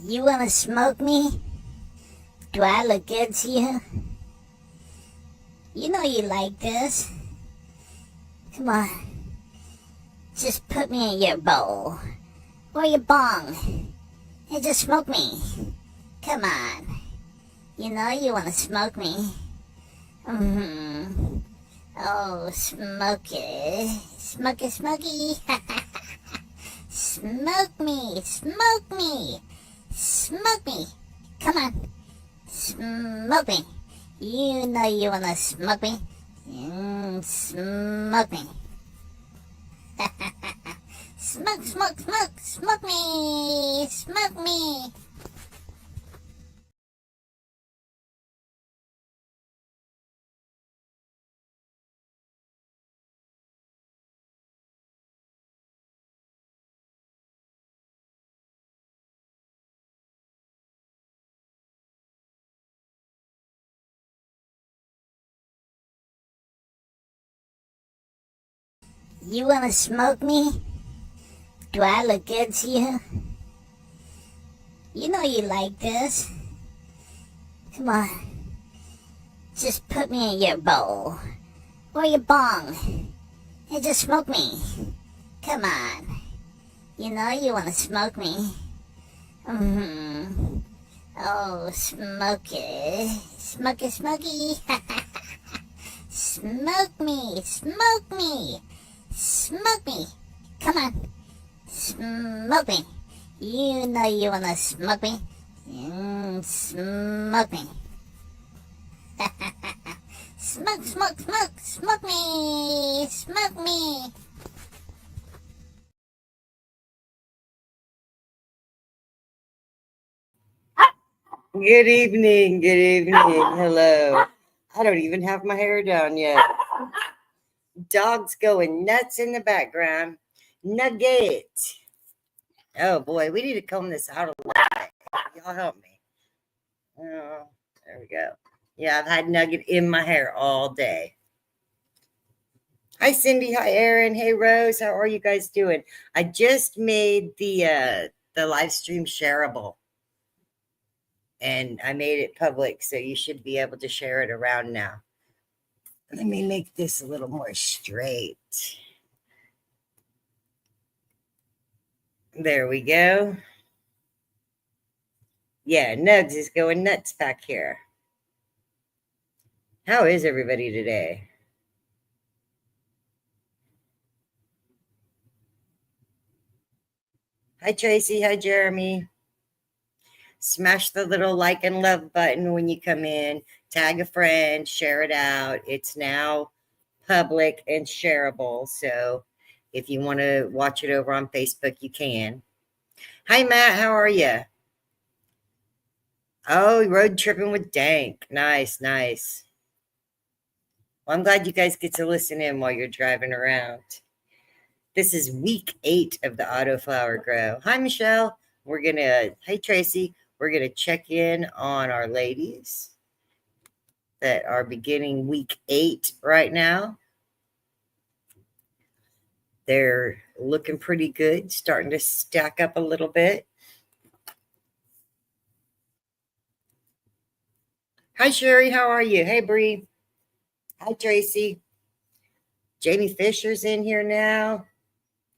You wanna smoke me? Do I look good to you? You know you like this. Come on. Just put me in your bowl. Or your bong. And just smoke me. Come on. You know you wanna smoke me. Mm-hmm. Oh, smoky. Smoky, smoky. Smoke me. Smoke me. Smoke me. Come on. Smoke me. You know you wanna smoke me. Smoke me. Smoke, smoke, smoke. Smoke me. Smoke me. You wanna smoke me? Do I look good to you? You know you like this. Come on. Just put me in your bowl. Or your bong. And just smoke me. Come on. You know you wanna smoke me. Mm-hmm. Oh, smoky. Smoky, smoky. Smoke me. Smoke me. Smoke me. Come on. Smoke me. You know you wanna smoke me. Smoke me. Smoke, smoke, smoke. Smoke me. Smoke me. Good evening. Good evening. Hello. I don't even have my hair down yet. Dog's going nuts in the background. Nugget. Oh boy, we need to comb this out a lot. Y'all help me. Oh, there we go. Yeah, I've had Nugget in my hair all day. Hi Cindy. Hi Aaron. Hey Rose. How are you guys doing? I just made the live stream shareable. And I made it public, so you should be able to share it around now. Let me make this a little more straight. There we go. Yeah, Nugs is going nuts back here. How is everybody today? Hi, Tracy. Hi, Jeremy. Smash the little like and love button when you come in. Tag a friend, share it out. It's now public and shareable. So if you want to watch it over on Facebook, you can. Hi, Matt. How are you? Oh, road tripping with Dank. Nice, nice. Well, I'm glad you guys get to listen in while you're driving around. This is week 8 of the Autoflower Grow. Hi, Michelle. Hey, Tracy. We're going to check in on our ladies that are beginning week 8 right now. They're looking pretty good, starting to stack up a little bit. Hi, Sherry. How are you? Hey, Bree. Hi, Tracy. Jamie Fisher's in here now.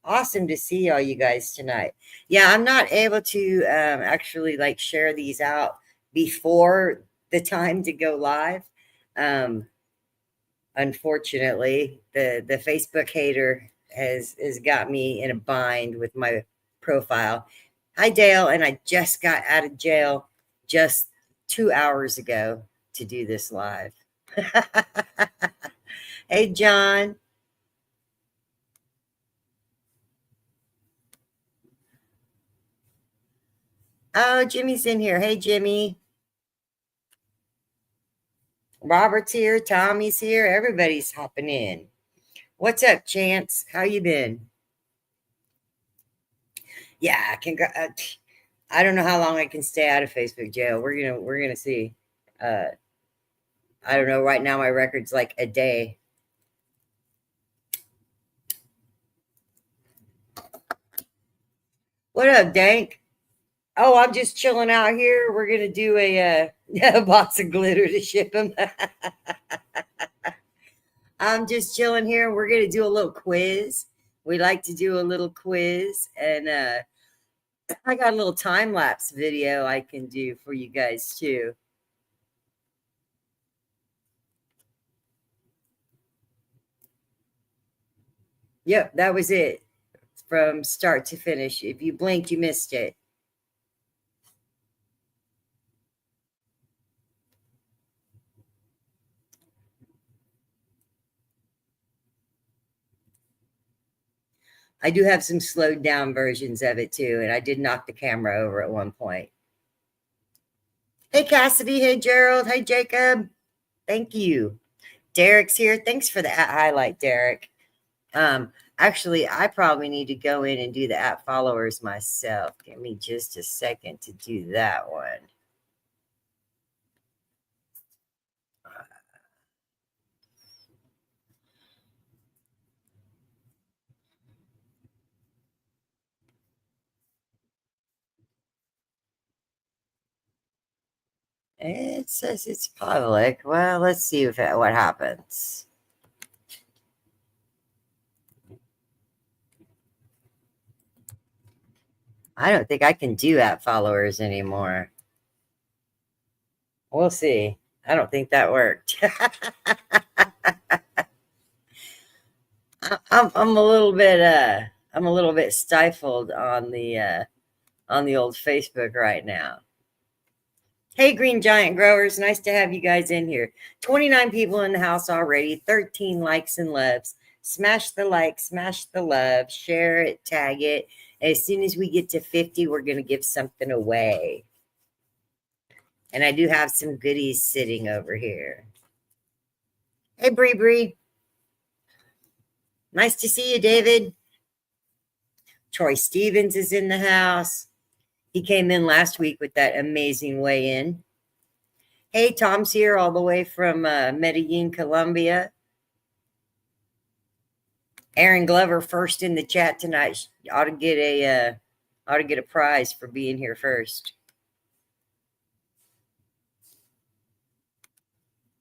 Awesome to see all you guys tonight. Yeah, I'm not able to actually like share these out before the time to go live. Unfortunately, the Facebook hater has got me in a bind with my profile. Hi, Dale, and I just got out of jail just 2 hours ago to do this live. Hey, John. Oh, Jimmy's in here. Hey, Jimmy. Robert's here. Tommy's here. Everybody's hopping in. What's up, Chance? How you been? Yeah, I don't know how long I can stay out of Facebook jail. We're gonna see. Uh, I don't know. Right now, my record's like a day. What up, Dank? Oh, I'm just chilling out here. We're gonna do a box of glitter to ship them. I'm just chilling here. We're gonna do a little quiz. We like to do a little quiz, and I got a little time lapse video I can do for you guys too. Yep, that was it from start to finish. If you blinked, you missed it. I do have some slowed down versions of it too, and I did knock the camera over at one point. Hey, Cassidy. Hey, Gerald. Hey, Jacob. Thank you. Derek's here. Thanks for the highlight, Derek. Actually, I probably need to go in and do the app followers myself. Give me just a second to do that one. It says it's public. Well, let's see what happens. I don't think I can do app followers anymore. We'll see. I don't think that worked. I'm a little bit I'm a little bit stifled on the old Facebook right now. Hey, Green Giant Growers, nice to have you guys in here. 29 people in the house already, 13 likes and loves. Smash the like, smash the love, share it, tag it. As soon as we get to 50, we're going to give something away. And I do have some goodies sitting over here. Hey, Bree Bree. Nice to see you, David. Troy Stevens is in the house. He came in last week with that amazing weigh-in. Hey, Tom's here all the way from Medellin, Colombia. Aaron Glover first in the chat tonight. Ought to get a prize for being here first.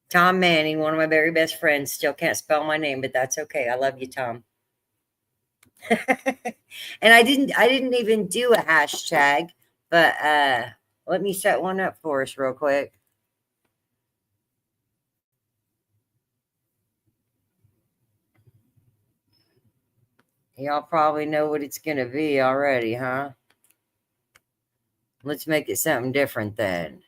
Tom Manning, one of my very best friends. Still can't spell my name, but that's okay. I love you, Tom. And I didn't even do a hashtag, but let me set one up for us real quick. Y'all probably know what it's gonna be already, huh? Let's make it something different then.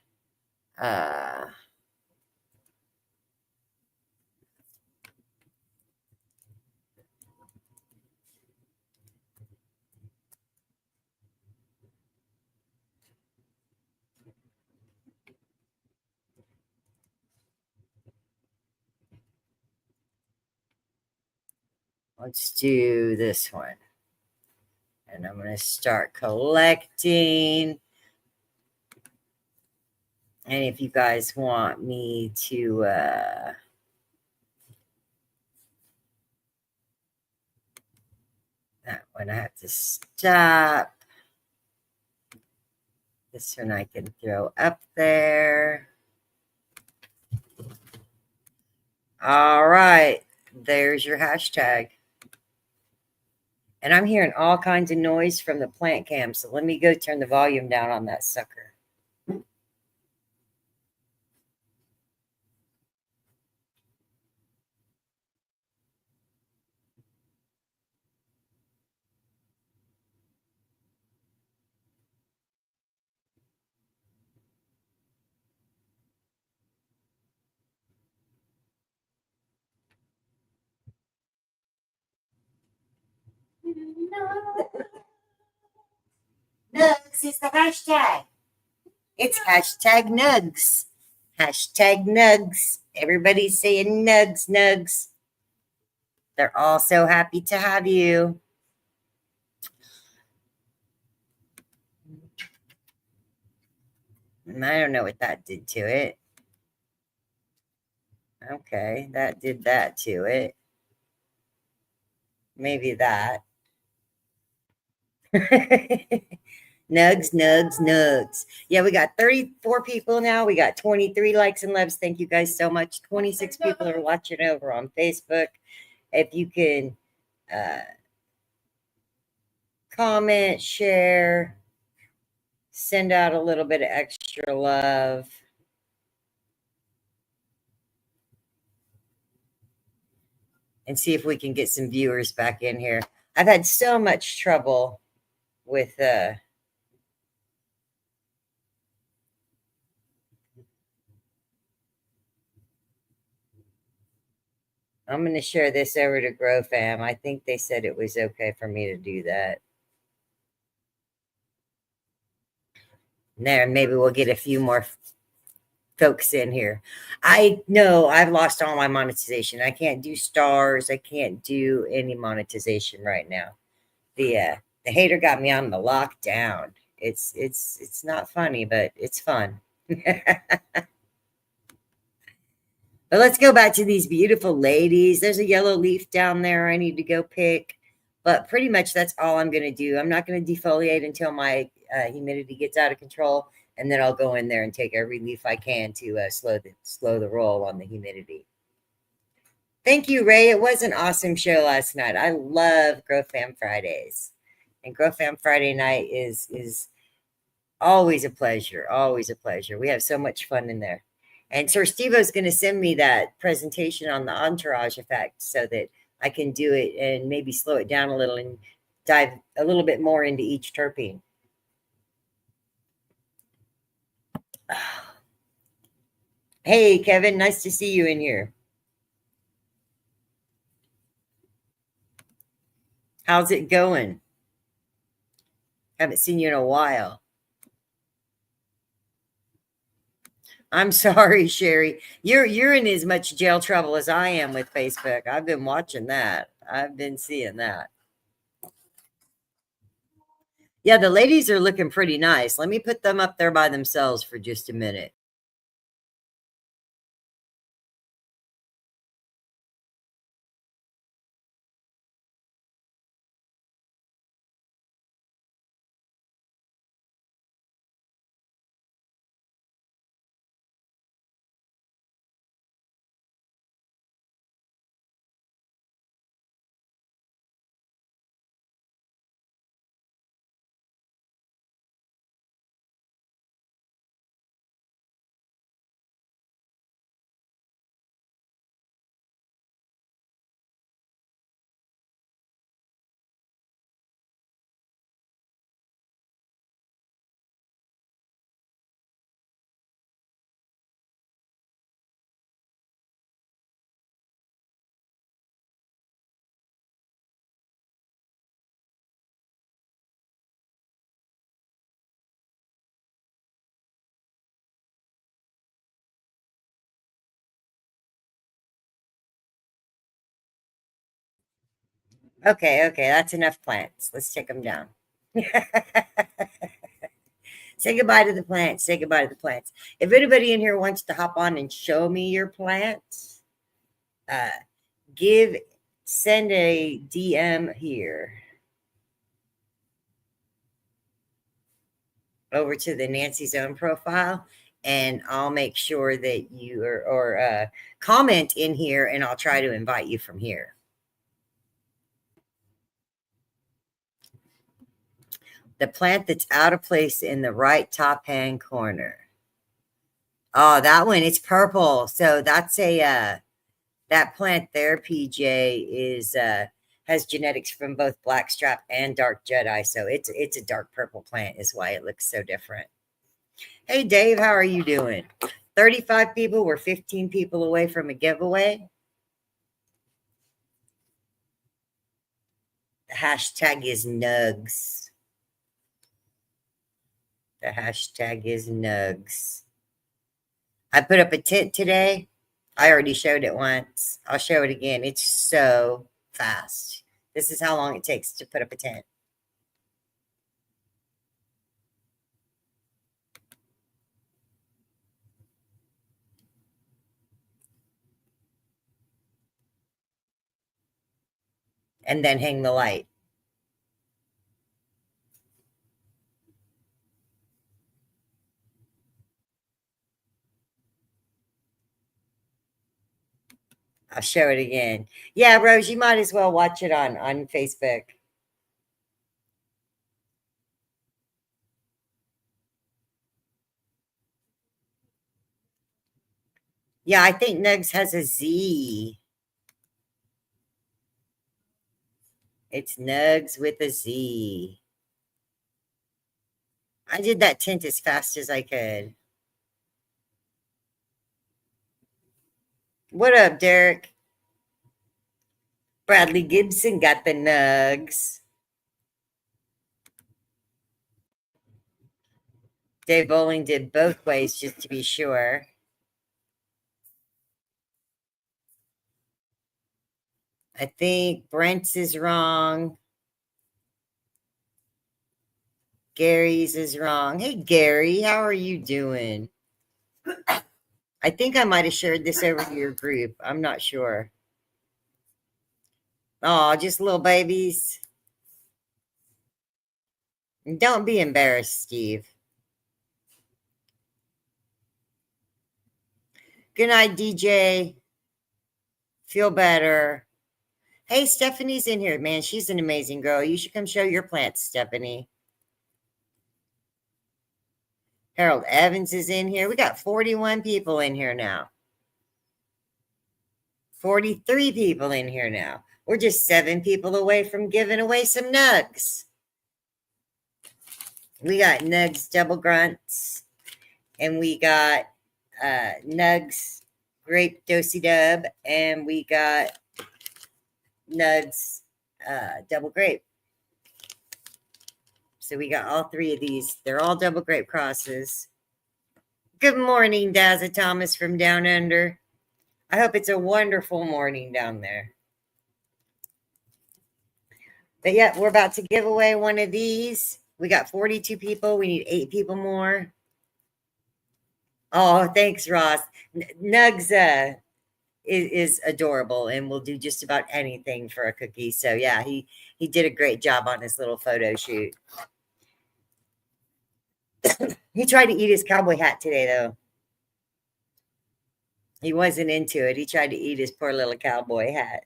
Let's do this one. And I'm going to start collecting. And if you guys want me to that one I have to stop. This one I can throw up there. All right. There's your hashtag. And I'm hearing all kinds of noise from the plant cam. So let me go turn the volume down on that sucker. Nugs is the hashtag. It's hashtag Nugs. Hashtag Nugs. Everybody's saying Nugs, Nugs. They're all so happy to have you. I don't know what that did to it. Okay, that did that to it. Maybe that. Nugs, nugs, nugs. Yeah, we got 34 people now. We got 23 likes and loves. Thank you guys so much. 26 people are watching over on Facebook. If you can uh, comment, share, send out a little bit of extra love. And see if we can get some viewers back in here. I've had so much trouble with I'm going to share this over to Grow Fam. I think they said it was okay for me to do that. There, maybe we'll get a few more folks in here. I know I've lost all my monetization. I can't do stars. I can't do any monetization right now. The hater got me on the lockdown. It's not funny, but it's fun. But let's go back to these beautiful ladies. There's a yellow leaf down there I need to go pick. But pretty much that's all I'm going to do. I'm not going to defoliate until my humidity gets out of control. And then I'll go in there and take every leaf I can to slow the roll on the humidity. Thank you, Ray. It was an awesome show last night. I love Grow Fam Fridays. And Grow Fam Friday night is always a pleasure. Always a pleasure. We have so much fun in there. And Sir Steve-O's going to send me that presentation on the entourage effect so that I can do it and maybe slow it down a little and dive a little bit more into each terpene. Hey, Kevin, nice to see you in here. How's it going? Haven't seen you in a while. I'm sorry, Sherry. You're in as much jail trouble as I am with Facebook. I've been watching that. I've been seeing that. Yeah, the ladies are looking pretty nice. Let me put them up there by themselves for just a minute. Okay, that's enough plants. Let's take them down. Say goodbye to the plants. Say goodbye to the plants. If anybody in here wants to hop on and show me your plants, uh, send a DM here over to the Nancy Zone profile, and I'll make sure that you or comment in here, and I'll try to invite you from here. The plant that's out of place in the right top hand corner. Oh, that one, it's purple. So that's that plant there, PJ, is has genetics from both blackstrap and dark Jedi. So it's a dark purple plant is why it looks so different. Hey Dave, how are you doing? 35 people. We're 15 people away from a giveaway. The hashtag is nugs. The hashtag is nugs. I put up a tent today. I already showed it once. I'll show it again. It's so fast. This is how long it takes to put up a tent. And then hang the light. I'll show it again. Yeah, Rose, you might as well watch it on Facebook. Yeah, I think Nugs has a Z. It's Nugs with a Z. I did that tint as fast as I could. What up, Derek? Bradley Gibson got the Nugs. Dave Bowling did both ways just to be sure. I think Brent's is wrong. Gary's is wrong. Hey, Gary, how are you doing? I think I might have shared this over to your group. I'm not sure. Oh, just little babies. Don't be embarrassed, Steve. Good night, DJ. Feel better. Hey, Stephanie's in here, man. She's an amazing girl. You should come show your plants, Stephanie. Harold Evans is in here. We got 41 people in here now. 43 people in here now. We're just 7 people away from giving away some nugs. We got nugs double grunts, and we got nugs grape dosey dub, and we got nugs double grape. So we got all 3 of these. They're all double grape crosses. Good morning, Dazza Thomas from down under. I hope it's a wonderful morning down there. But yeah, we're about to give away one of these. We got 42 people. We need 8 people more. Oh, thanks, Ross. Nugs is adorable and will do just about anything for a cookie. So yeah, he did a great job on his little photo shoot. He tried to eat his cowboy hat today, though. He wasn't into it. He tried to eat his poor little cowboy hat.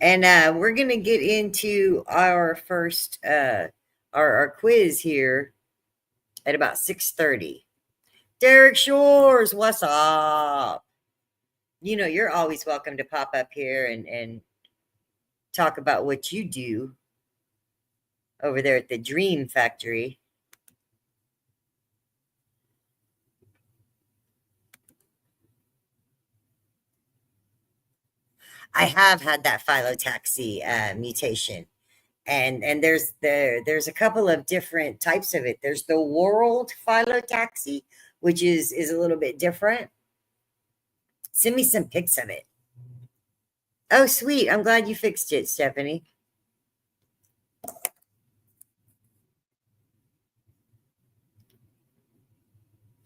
And we're going to get into our first our quiz here at about 6:30. Derek Shores, what's up? You know, you're always welcome to pop up here and talk about what you do over there at the Dream Factory. I have had that phyllotaxy mutation, and there's a couple of different types of it. There's the world phyllotaxy, which is a little bit different. Send me some pics of it. Oh, sweet! I'm glad you fixed it, Stephanie.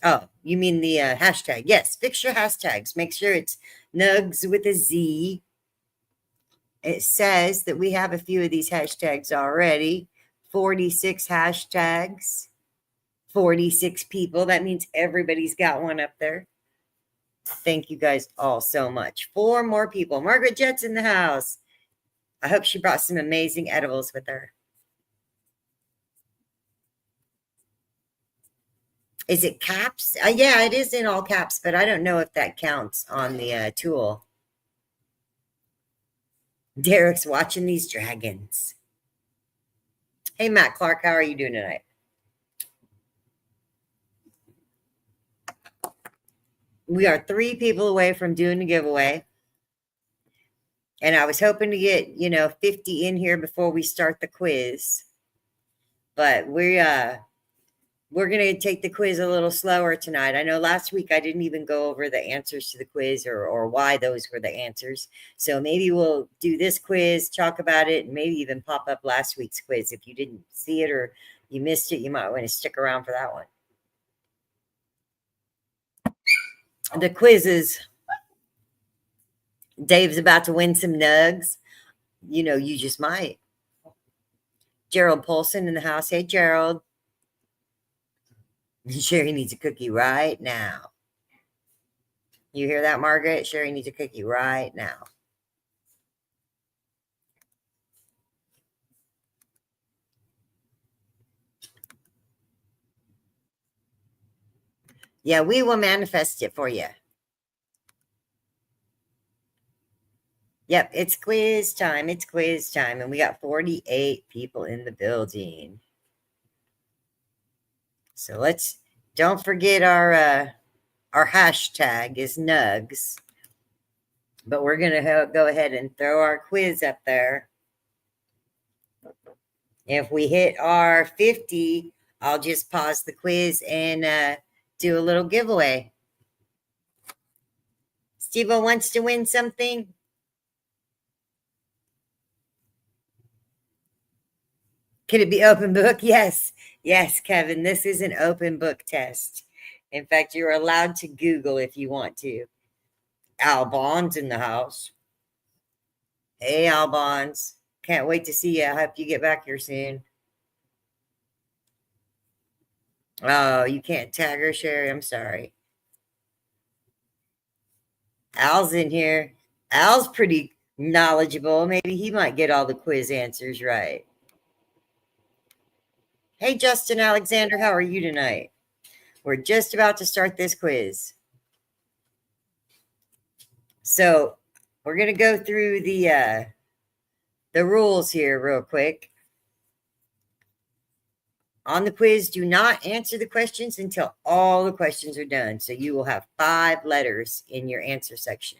Oh, you mean the hashtag? Yes, fix your hashtags. Make sure it's Nugs with a Z. It says that we have a few of these hashtags already. 46 hashtags. 46 people. That means everybody's got one up there. Thank you guys all so much. 4 more people. Margaret Jett's in the house. I hope she brought some amazing edibles with her. Is it caps? Yeah, it is in all caps, but I don't know if that counts on the tool. Derek's watching these dragons. Hey, Matt Clark, how are you doing tonight? We are 3 people away from doing a giveaway. And I was hoping to get, 50 in here before we start the quiz. But we're going to take the quiz a little slower tonight. I know last week I didn't even go over the answers to the quiz or why those were the answers. So maybe we'll do this quiz, talk about it, and maybe even pop up last week's quiz. If you didn't see it or you missed it, you might want to stick around for that one. The quizzes. Dave's about to win some nugs. You just might. Gerald Polson in the house. Hey, Gerald. Sherry needs a cookie right now. You hear that, Margaret? Sherry needs a cookie right now. Yeah, we will manifest it for you. Yep, it's quiz time. It's quiz time. And we got 48 people in the building. So don't forget our hashtag is Nugs. But we're going to go ahead and throw our quiz up there. If we hit our 50, I'll just pause the quiz and do a little giveaway. Steve wants to win something. Could it be open book? Yes. Yes, Kevin, this is an open book test. In fact, you're allowed to Google if you want to. Al Bond's in the house. Hey, Al Bonds. Can't wait to see you. I hope you get back here soon. Oh, you can't tag her, Sherry. I'm sorry. Al's in here. Al's pretty knowledgeable. Maybe he might get all the quiz answers right. Hey, Justin Alexander, how are you tonight? We're just about to start this quiz. So we're going to go through the rules here real quick. On the quiz, do not answer the questions until all the questions are done. So you will have 5 letters in your answer section.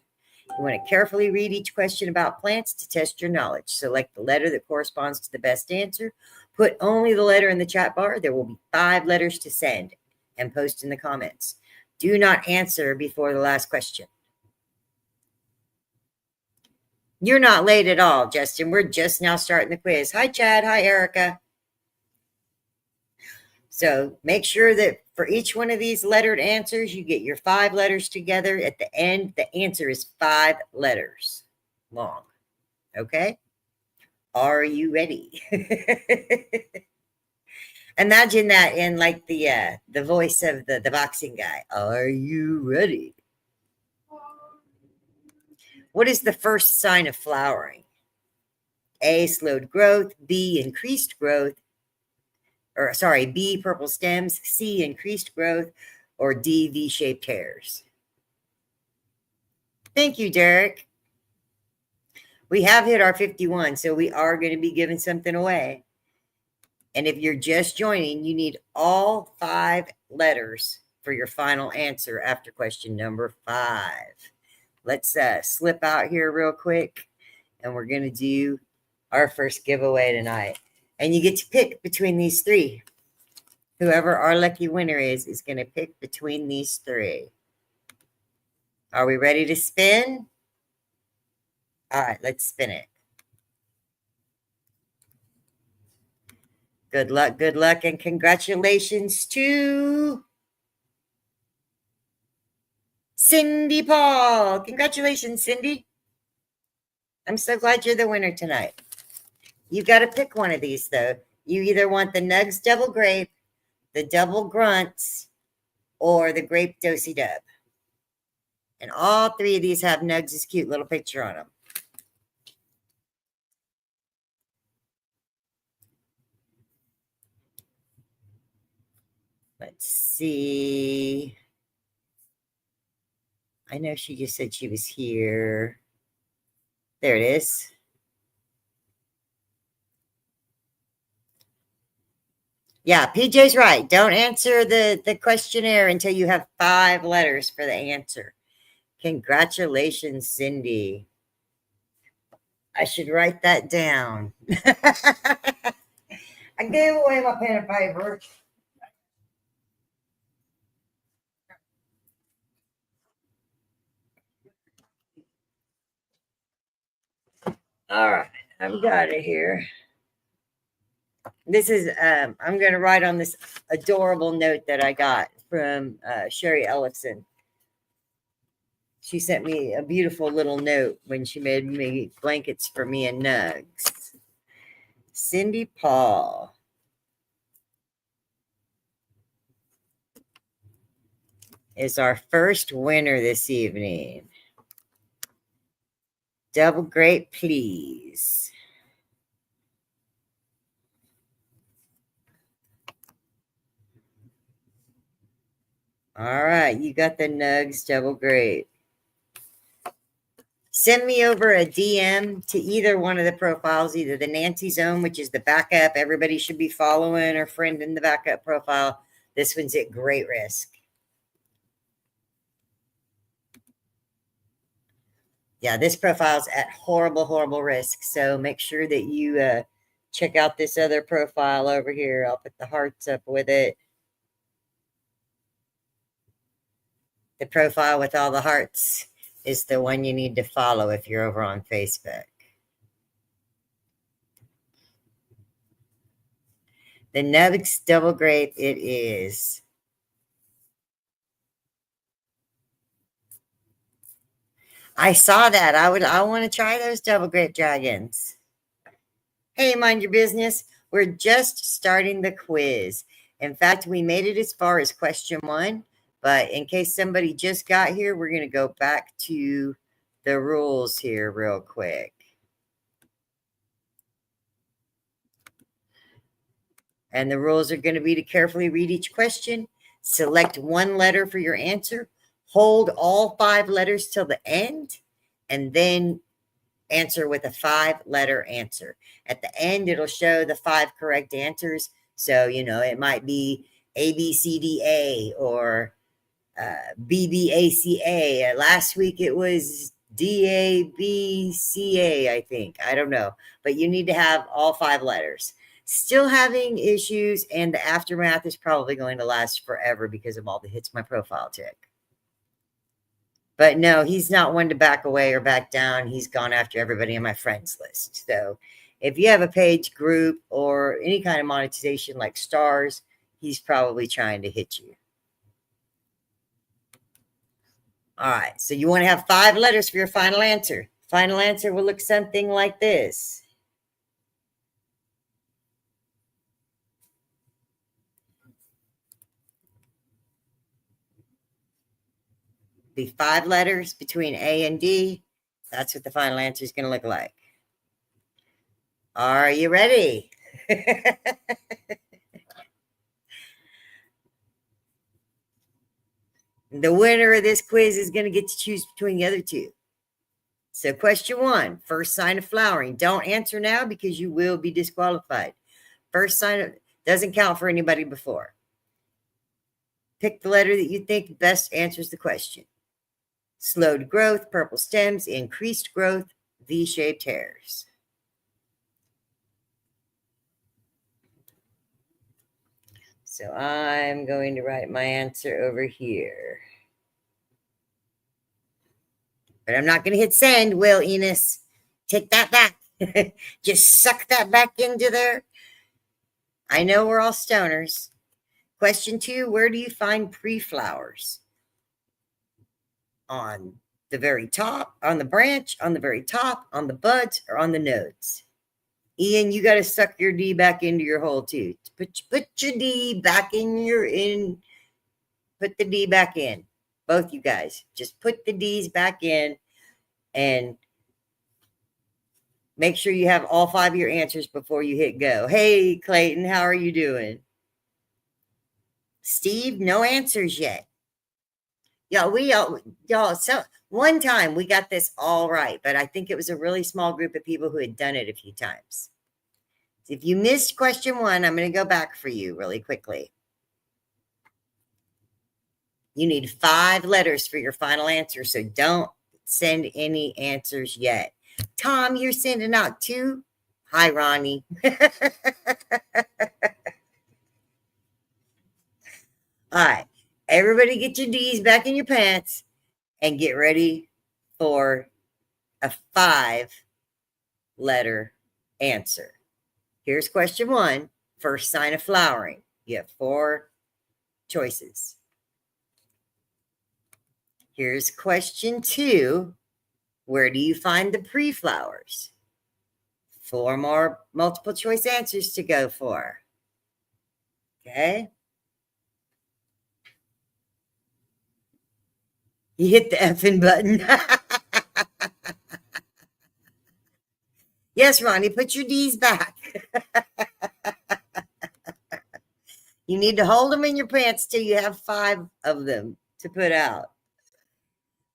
You want to carefully read each question about plants to test your knowledge. Select the letter that corresponds to the best answer. Put only the letter in the chat bar. There will be 5 letters to send and post in the comments. Do not answer before the last question. You're not late at all, Justin. We're just now starting the quiz. Hi, Chad. Hi, Erica. So make sure that for each one of these lettered answers, you get your 5 letters together. At the end, the answer is 5 letters long. Okay? Are you ready? Imagine that in like the voice of the boxing guy. Are you ready? What is the first sign of flowering? A, slowed growth. B, increased growth. B, purple stems. C, increased growth. Or D, V-shaped hairs. Thank you, Derek. We have hit our 51, so we are going to be giving something away. And if you're just joining, you need all 5 letters for your final answer after question number 5. Let's slip out here real quick, and we're going to do our first giveaway tonight. And you get to pick between these 3. Whoever our lucky winner is going to pick between these 3. Are we ready to spin? All right, let's spin it. Good luck, and congratulations to Cindy Paul. Congratulations, Cindy. I'm so glad you're the winner tonight. You got to pick one of these, though. You either want the Nugs Double Grape, the Double Grunts, or the Grape Dosey Dub. And all 3 of these have Nugs' cute little picture on them. Let's see. I know she just said she was here. There it is. Yeah, PJ's right. Don't answer the questionnaire until you have 5 letters for the answer. Congratulations, Cindy. I should write that down. I gave away my pen and paper. All right, I've got it here. This is, I'm going to write on this adorable note that I got from Sherry Ellison. She sent me a beautiful little note when she made me blankets for me and Nugs. Cindy Paul. is our first winner this evening. Double grape, please. All right, you got the Nugs double grape. Send me over a DM to either one of the profiles, either the Nancy Zone, which is the backup. Everybody should be following or friend in the backup profile. This one's at great risk. Yeah, this profile's at horrible, horrible risk. So make sure that you check out this other profile over here. I'll put the hearts up with it. The profile with all the hearts is the one you need to follow if you're over on Facebook. The Nuggets double grape it is. I saw that. I want to try those double grape dragons. Hey, mind your business. We're just starting the quiz. In fact, we made it as far as question 1, but in case somebody just got here, we're going to go back to the rules here real quick. And the rules are going to be to carefully read each question, select one letter for your answer, hold all 5 letters till the end, and then answer with a 5-letter answer. At the end, it'll show the 5 correct answers. So, it might be ABCDA or BBACA. Last week it was DABCA, I think. I don't know. But you need to have all 5 letters. Still having issues, and the aftermath is probably going to last forever because of all the hits my profile took. But no, he's not one to back away or back down. He's gone after everybody on my friends list. So if you have a page, group, or any kind of monetization like stars, he's probably trying to hit you. All right, so you want to have 5 letters for your final answer. Final answer will look something like this. Be 5 letters between A and D. That's what the final answer is going to look like. Are you ready? The winner of this quiz is going to get to choose between the other 2. So question 1, first sign of flowering. Don't answer now because you will be disqualified. First sign of, doesn't count for anybody before. Pick the letter that you think best answers the question. Slowed growth, purple stems, increased growth, V-shaped hairs. So I'm going to write my answer over here. But I'm not going to hit send, Will Enos. Take that back. Just suck that back into there. I know we're all stoners. Question 2, where do you find pre-flowers? On the very top, on the branch, on the very top, on the buds, or on the nodes? Ian, you got to suck your D back into your hole too. Put your D back put the D back in. Both you guys. Just put the D's back in and make sure you have all 5 of your answers before you hit go. Hey, Clayton, how are you doing? Steve, no answers yet. Y'all, so one time we got this all right, but I think it was a really small group of people who had done it a few times. If you missed question 1, I'm going to go back for you really quickly. You need 5 letters for your final answer, so don't send any answers yet. Tom, you're sending out 2? Hi, Ronnie. All right. Everybody get your D's back in your pants and get ready for a 5-letter answer. Here's question 1, first sign of flowering. You have 4 choices. Here's question 2, where do you find the pre-flowers? 4 more multiple choice answers to go for. Okay. You hit the effing button. Yes, Ronnie, put your D's back. You need to hold them in your pants till you have 5 of them to put out.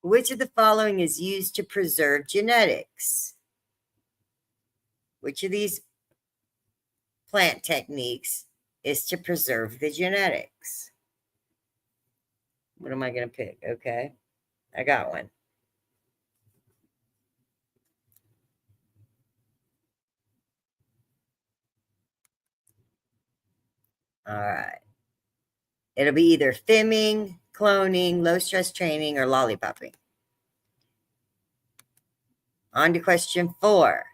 Which of the following is used to preserve genetics? Which of these plant techniques is to preserve the genetics? What am I going to pick? Okay, I got one. All right. It'll be either fimming, cloning, low stress training, or lollipopping. On to question 4.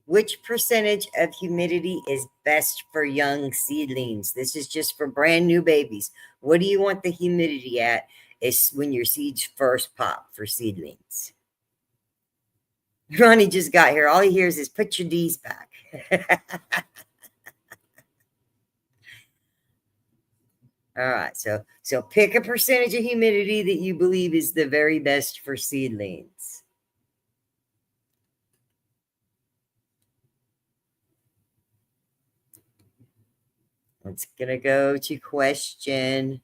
Which percentage of humidity is best for young seedlings? This is just for brand new babies. What do you want the humidity at? Is when your seeds first pop for seedlings. Ronnie just got here. All he hears is put your D's back. All right. So pick a percentage of humidity that you believe is the very best for seedlings. It's gonna go to question.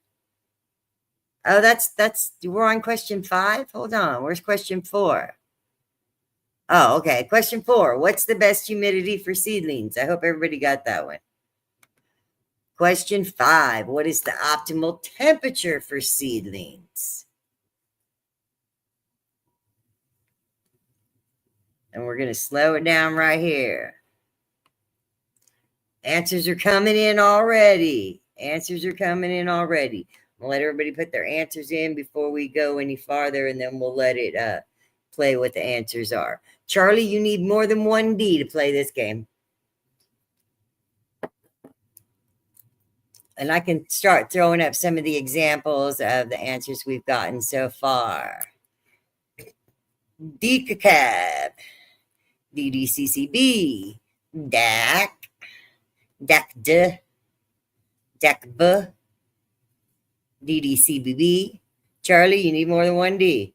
Oh, that's we're on question 5. Hold on. Where's question 4? Oh, okay. Question 4. What's the best humidity for seedlings? I hope everybody got that one. Question 5. What is the optimal temperature for seedlings? And we're going to slow it down right here. Answers are coming in already. Answers are coming in already. We'll let everybody put their answers in before we go any farther, and then we'll let it play what the answers are. Charlie, you need more than 1 D to play this game. And I can start throwing up some of the examples of the answers we've gotten so far. DCACAB, DDCCB, DAC, DACD, DACB, DDCBB. Charlie, you need more than 1 D.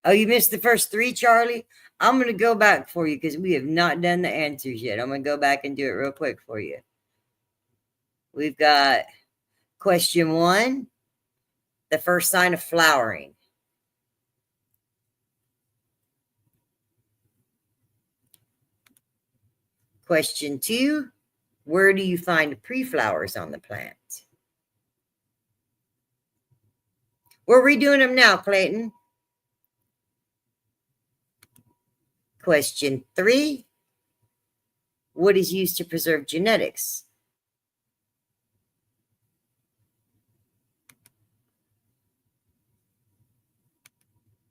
Oh, you missed the first 3, Charlie? I'm going to go back for you because we have not done the answers yet. I'm going to go back and do it real quick for you. We've got question 1, the first sign of flowering. Question 2, where do you find pre-flowers on the plant? We're redoing them now, Clayton. Question 3, what is used to preserve genetics?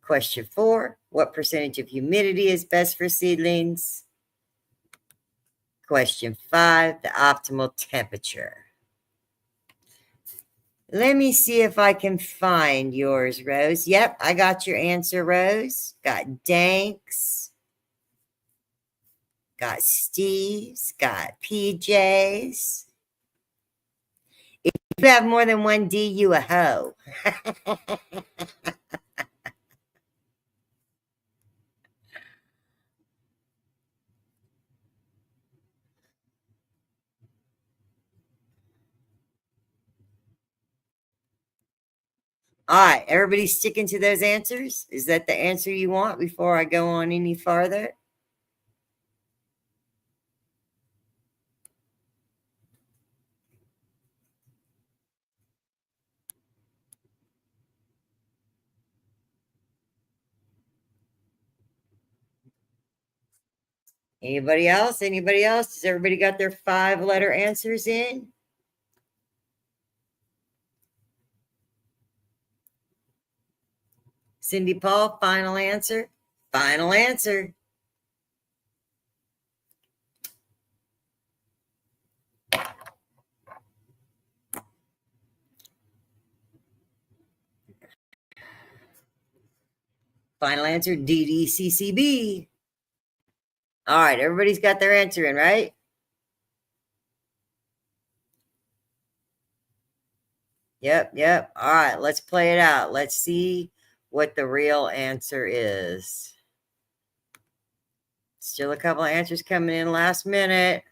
Question 4, what percentage of humidity is best for seedlings? Question 5, the optimal temperature. Let me see if I can find yours, Rose. Yep, I got your answer, Rose. Got Danks. Got Steve's. Got PJ's. If you have more than 1 D, you a hoe. All right, everybody sticking to those answers? Is that the answer you want before I go on any farther? Anybody else? Anybody else? Has everybody got their 5-letter answers in? Cindy Paul, final answer. Final answer. Final answer, DDCCB. All right, everybody's got their answer in, right? Yep. All right, let's play it out. Let's see what the real answer is. Still a couple of answers coming in last minute.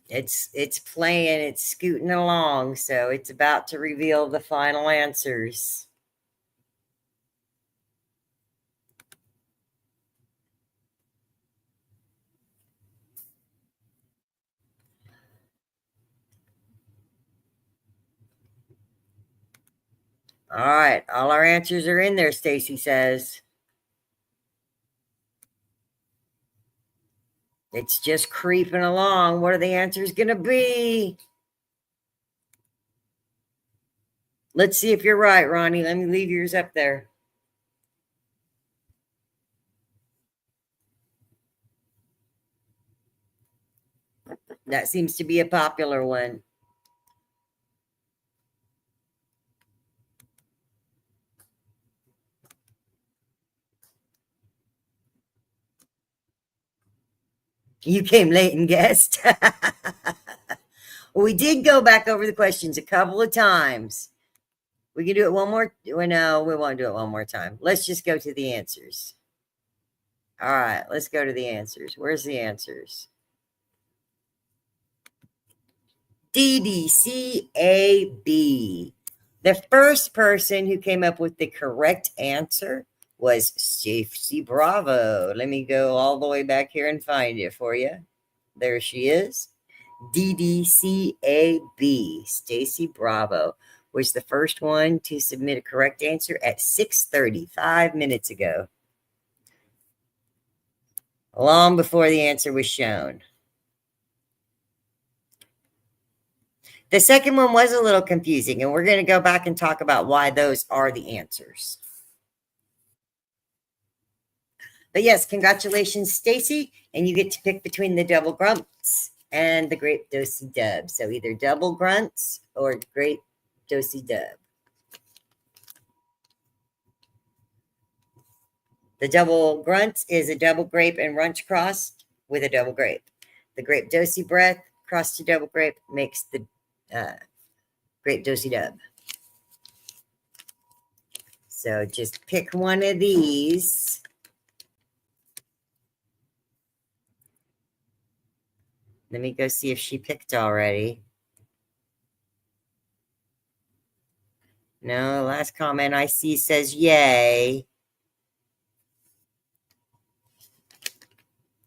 It's playing, it's scooting along, so it's about to reveal the final answers. All right, all our answers are in there, Stacy says. It's just creeping along. What are the answers going to be? Let's see if you're right, Ronnie. Let me leave yours up there. That seems to be a popular one. You came late and guessed. We did go back over the questions a couple of times. We can do it one more. Well, no, we won't do it one more time. Let's just go to the answers. All right, let's go to the answers. Where's the answers? DDCAB. The first person who came up with the correct answer was Stacy Bravo. Let me go all the way back here and find it for you. There she is. DDCAB. Stacy Bravo was the first one to submit a correct answer at 6:35 minutes ago. Long before the answer was shown. The second one was a little confusing, and we're going to go back and talk about why those are the answers. But yes, congratulations, Stacy, and you get to pick between the double grunts and the grape dosey dub. So either double grunts or grape dosey dub. The double grunts is a double grape and runch crossed with a double grape. The grape dosey breath crossed to double grape makes the grape dosey dub. So just pick one of these. Let me go see if she picked already. No, last comment I see says yay.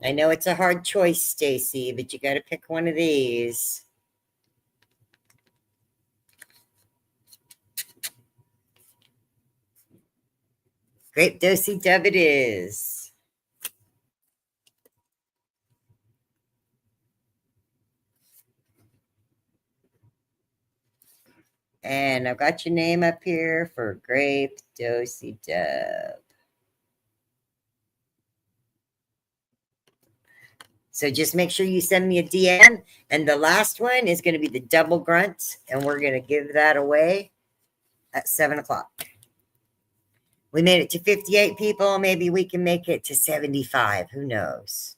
I know it's a hard choice, Stacy, but you got to pick one of these. Grape dosey dub it is. And I've got your name up here for grape dosey dub. So just make sure you send me a DM. And the last one is going to be the double grunt. And we're going to give that away at 7 o'clock. We made it to 58 people. Maybe we can make it to 75. Who knows?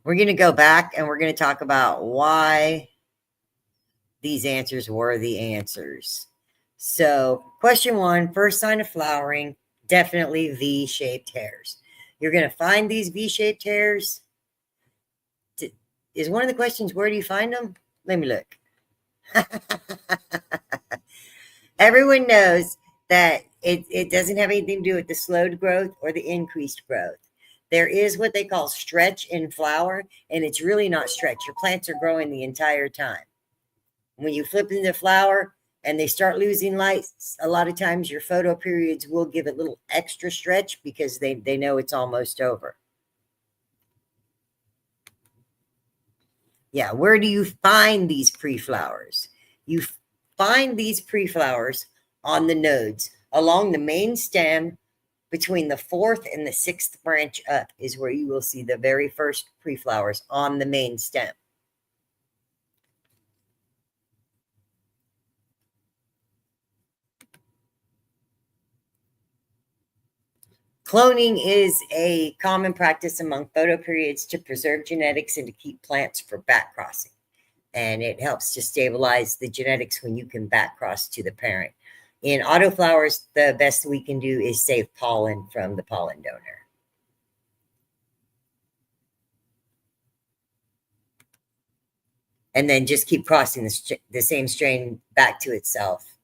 We're going to go back and we're going to talk about why these answers were the answers. So question 1, first sign of flowering, definitely V-shaped hairs. You're going to find these V-shaped hairs. Is one of the questions, where do you find them? Let me look. Everyone knows that it doesn't have anything to do with the slowed growth or the increased growth. There is what they call stretch in flower, and it's really not stretch. Your plants are growing the entire time. When you flip into flower and they start losing light, a lot of times your photo periods will give it a little extra stretch because they know it's almost over. Yeah, where do you find these pre-flowers? You find these pre-flowers on the nodes along the main stem. Between the fourth and the sixth branch up is where you will see the very first pre-flowers on the main stem. Cloning is a common practice among photoperiods to preserve genetics and to keep plants for back crossing. And it helps to stabilize the genetics when you can back cross to the parent. In autoflowers, the best we can do is save pollen from the pollen donor. And then just keep crossing the same strain back to itself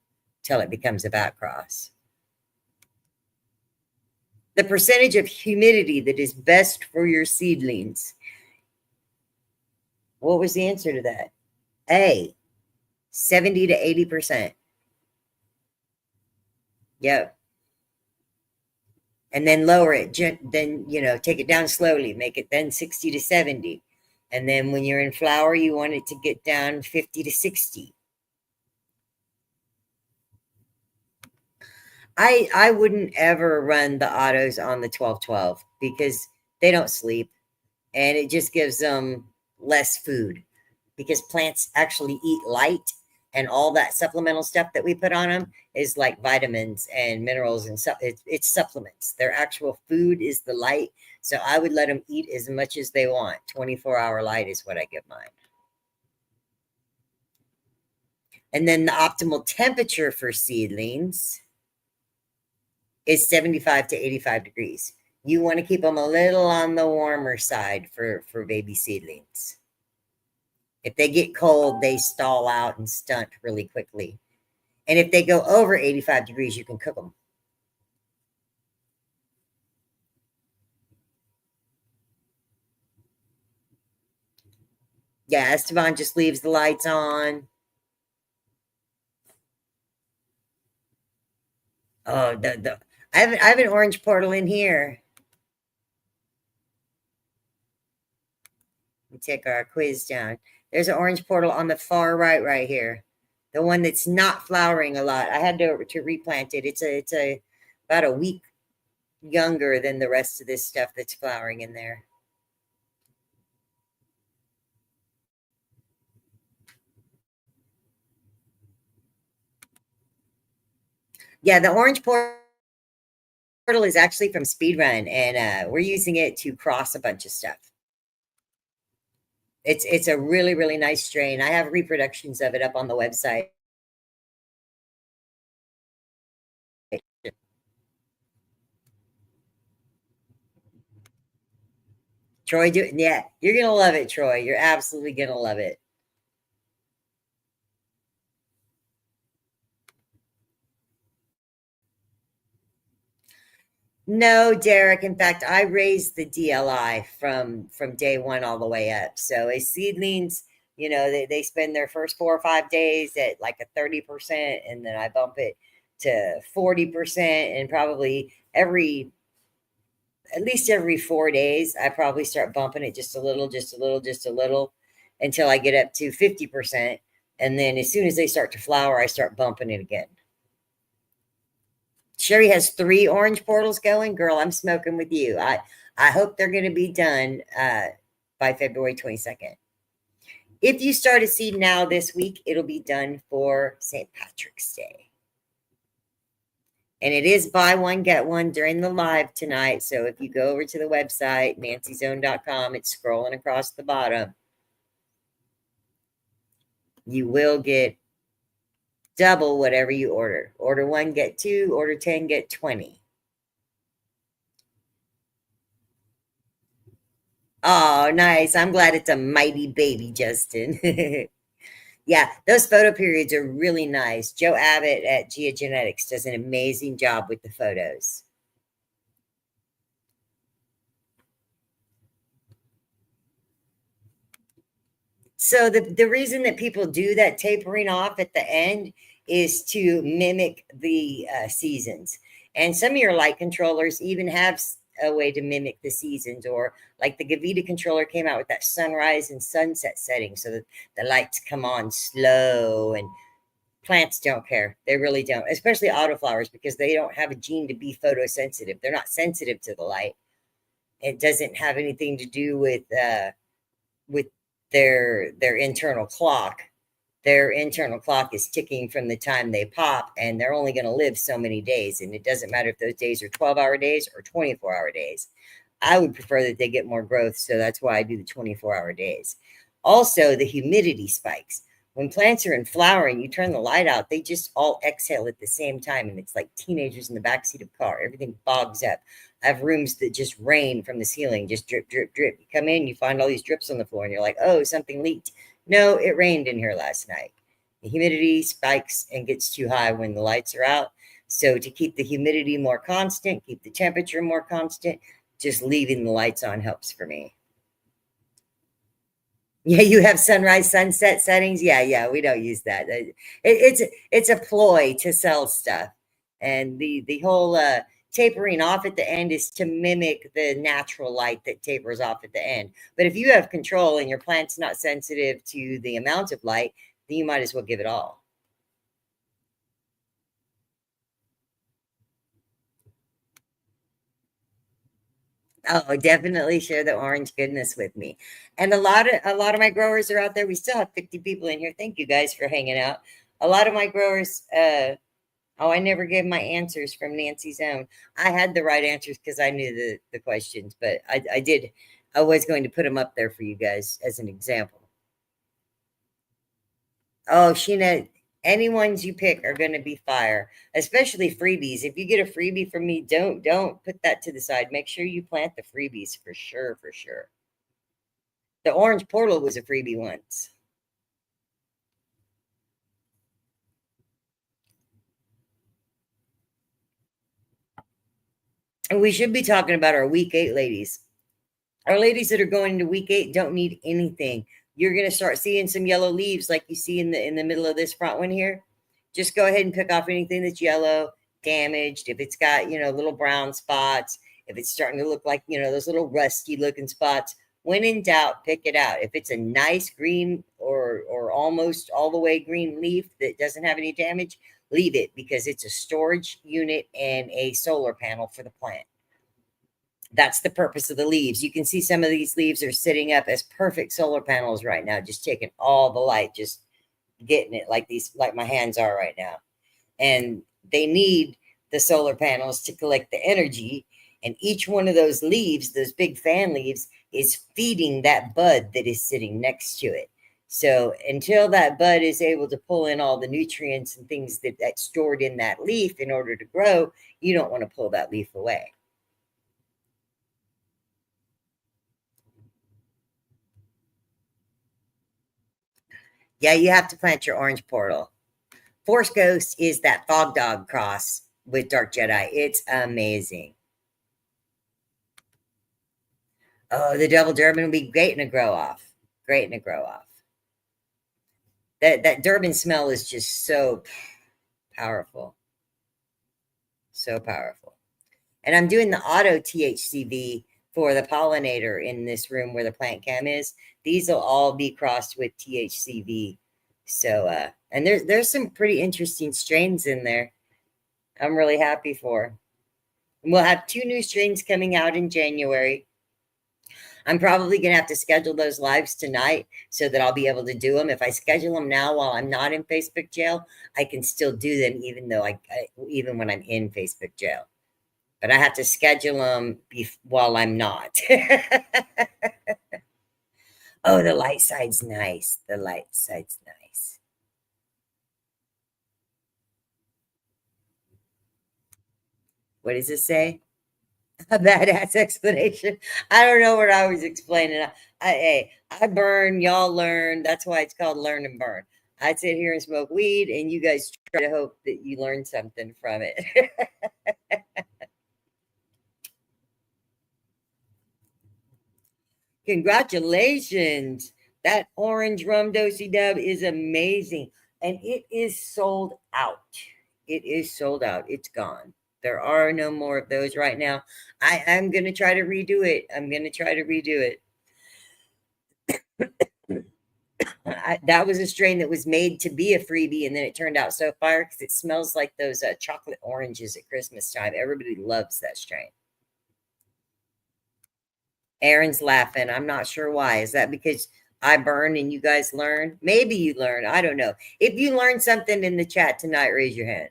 till it becomes a back cross. The percentage of humidity that is best for your seedlings. What was the answer to that? A, 70 to 80%. Yep. And then lower it. Then, take it down slowly. Make it then 60 to 70. And then when you're in flower, you want it to get down 50 to 60. I wouldn't ever run the autos on the 12-12 because they don't sleep and it just gives them less food because plants actually eat light, and all that supplemental stuff that we put on them is like vitamins and minerals, and it's supplements. Their actual food is the light. So I would let them eat as much as they want. 24-hour light is what I give mine. And then the optimal temperature for seedlings is 75 to 85 degrees. You want to keep them a little on the warmer side for baby seedlings. If they get cold, they stall out and stunt really quickly. And if they go over 85 degrees, you can cook them. Yeah, Esteban just leaves the lights on. Oh, I have an orange portal in here. Let me take our quiz down. There's an orange portal on the far right here. The one that's not flowering a lot. I had to replant it. It's a about a week younger than the rest of this stuff that's flowering in there. Yeah, the orange portal is actually from Speedrun, and we're using it to cross a bunch of stuff. It's a really, really nice strain. I have reproductions of it up on the website. Troy, yeah, you're gonna love it, Troy. You're absolutely gonna love it. No, Derek. In fact, I raised the DLI from day one all the way up. So as seedlings, they spend their first 4 or 5 days at like a 30%, and then I bump it to 40%, and probably at least every 4 days, I probably start bumping it just a little, just a little, just a little until I get up to 50%. And then as soon as they start to flower, I start bumping it again. Sherry has 3 orange portals going. Girl, I'm smoking with you. I hope they're going to be done by February 22nd. If you start a seed now this week, it'll be done for St. Patrick's Day. And it is buy one, get one during the live tonight. So if you go over to the website, nancyzone.com, it's scrolling across the bottom. You will get double whatever you order. Order 1, get 2. Order 10, get 20. Oh, nice. I'm glad it's a mighty baby, Justin. Yeah, those photo periods are really nice. Joe Abbott at Geogenetics does an amazing job with the photos. So the reason that people do that tapering off at the end is to mimic the seasons. And some of your light controllers even have a way to mimic the seasons. Or like the Gavita controller came out with that sunrise and sunset setting so that the lights come on slow. And plants don't care. They really don't, especially autoflowers, because they don't have a gene to be photosensitive. They're not sensitive to the light. It doesn't have anything to do with their internal clock. Their internal clock is ticking from the time they pop, and they're only going to live so many days. And it doesn't matter if those days are 12-hour days or 24-hour days. I would prefer that they get more growth, so that's why I do the 24-hour days. Also, the humidity spikes. When plants are in flower and you turn the light out, they just all exhale at the same time, and it's like teenagers in the backseat of a car. Everything bogs up. I have rooms that just rain from the ceiling, just drip, drip, drip. You come in, you find all these drips on the floor, and you're like, oh, something leaked. No, it rained in here last night. The humidity spikes and gets too high when the lights are out. So to keep the humidity more constant, keep the temperature more constant, just leaving the lights on helps for me. Yeah, you have sunrise, sunset settings. Yeah, we don't use that. It's a ploy to sell stuff, and the whole tapering off at the end is to mimic the natural light that tapers off at the end. But if you have control and your plant's not sensitive to the amount of light, then you might as well give it all. Oh, definitely share the orange goodness with me. And a lot of my growers are out there. We still have 50 people in here. Thank you guys for hanging out. A lot of my growers, oh, I never gave my answers from Nancy's own. I had the right answers because I knew the questions, but I did. I was going to put them up there for you guys as an example. Oh, Sheena, any ones you pick are going to be fire, especially freebies. If you get a freebie from me, don't put that to the side. Make sure you plant the freebies for sure, for sure. The orange portal was a freebie once. And we should be talking about our week 8 ladies. Our ladies that are going into week 8 don't need anything. You're going to start seeing some yellow leaves like you see in the middle of this front one here. Just go ahead and pick off anything that's yellow, damaged. If it's got, little brown spots, if it's starting to look like, those little rusty looking spots, when in doubt, pick it out. If it's a nice green or almost all the way green leaf that doesn't have any damage, leave it, because it's a storage unit and a solar panel for the plant. That's the purpose of the leaves. You can see some of these leaves are sitting up as perfect solar panels right now, just taking all the light, just getting it like my hands are right now. And they need the solar panels to collect the energy. And each one of those leaves, those big fan leaves, is feeding that bud that is sitting next to it. So until that bud is able to pull in all the nutrients and things that's stored in that leaf in order to grow, you don't want to pull that leaf away. Yeah, you have to plant your orange portal. Force Ghost is that Fog Dog cross with Dark Jedi. It's amazing. Oh, the double Durban will be great in a grow off. Great in a grow off. That Durban smell is just so powerful. So powerful. And I'm doing the auto THCV for the pollinator in this room where the plant cam is. These will all be crossed with THCV. So and there's some pretty interesting strains in there. I'm really happy for. And we'll have 2 new strains coming out in January. I'm probably going to have to schedule those lives tonight so that I'll be able to do them. If I schedule them now while I'm not in Facebook jail, I can still do them even when I'm in Facebook jail. But I have to schedule them while I'm not. Oh, the light side's nice. The light side's nice. What does it say? A badass explanation. I don't know what I was explaining. I burn, y'all learn. That's why it's called learn and burn. I sit here and smoke weed, and you guys try to hope that you learn something from it. Congratulations. That orange rum dosey dub is amazing. And it is sold out. It is sold out. It's gone. There are no more of those right now. I'm going to try to redo it. I'm going to try to redo it. That was a strain that was made to be a freebie, and then it turned out so fire because it smells like those chocolate oranges at Christmas time. Everybody loves that strain. Aaron's laughing. I'm not sure why. Is that because I burn and you guys learn? Maybe you learn. I don't know. If you learned something in the chat tonight, raise your hand.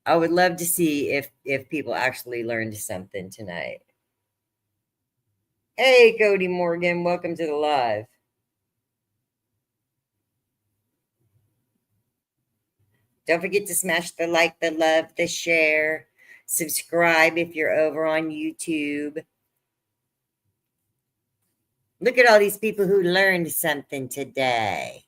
I would love to see if people actually learned something tonight. Hey, Cody Morgan, welcome to the live. Don't forget to smash the like, the love, the share. Subscribe if you're over on YouTube. Look at all these people who learned something today.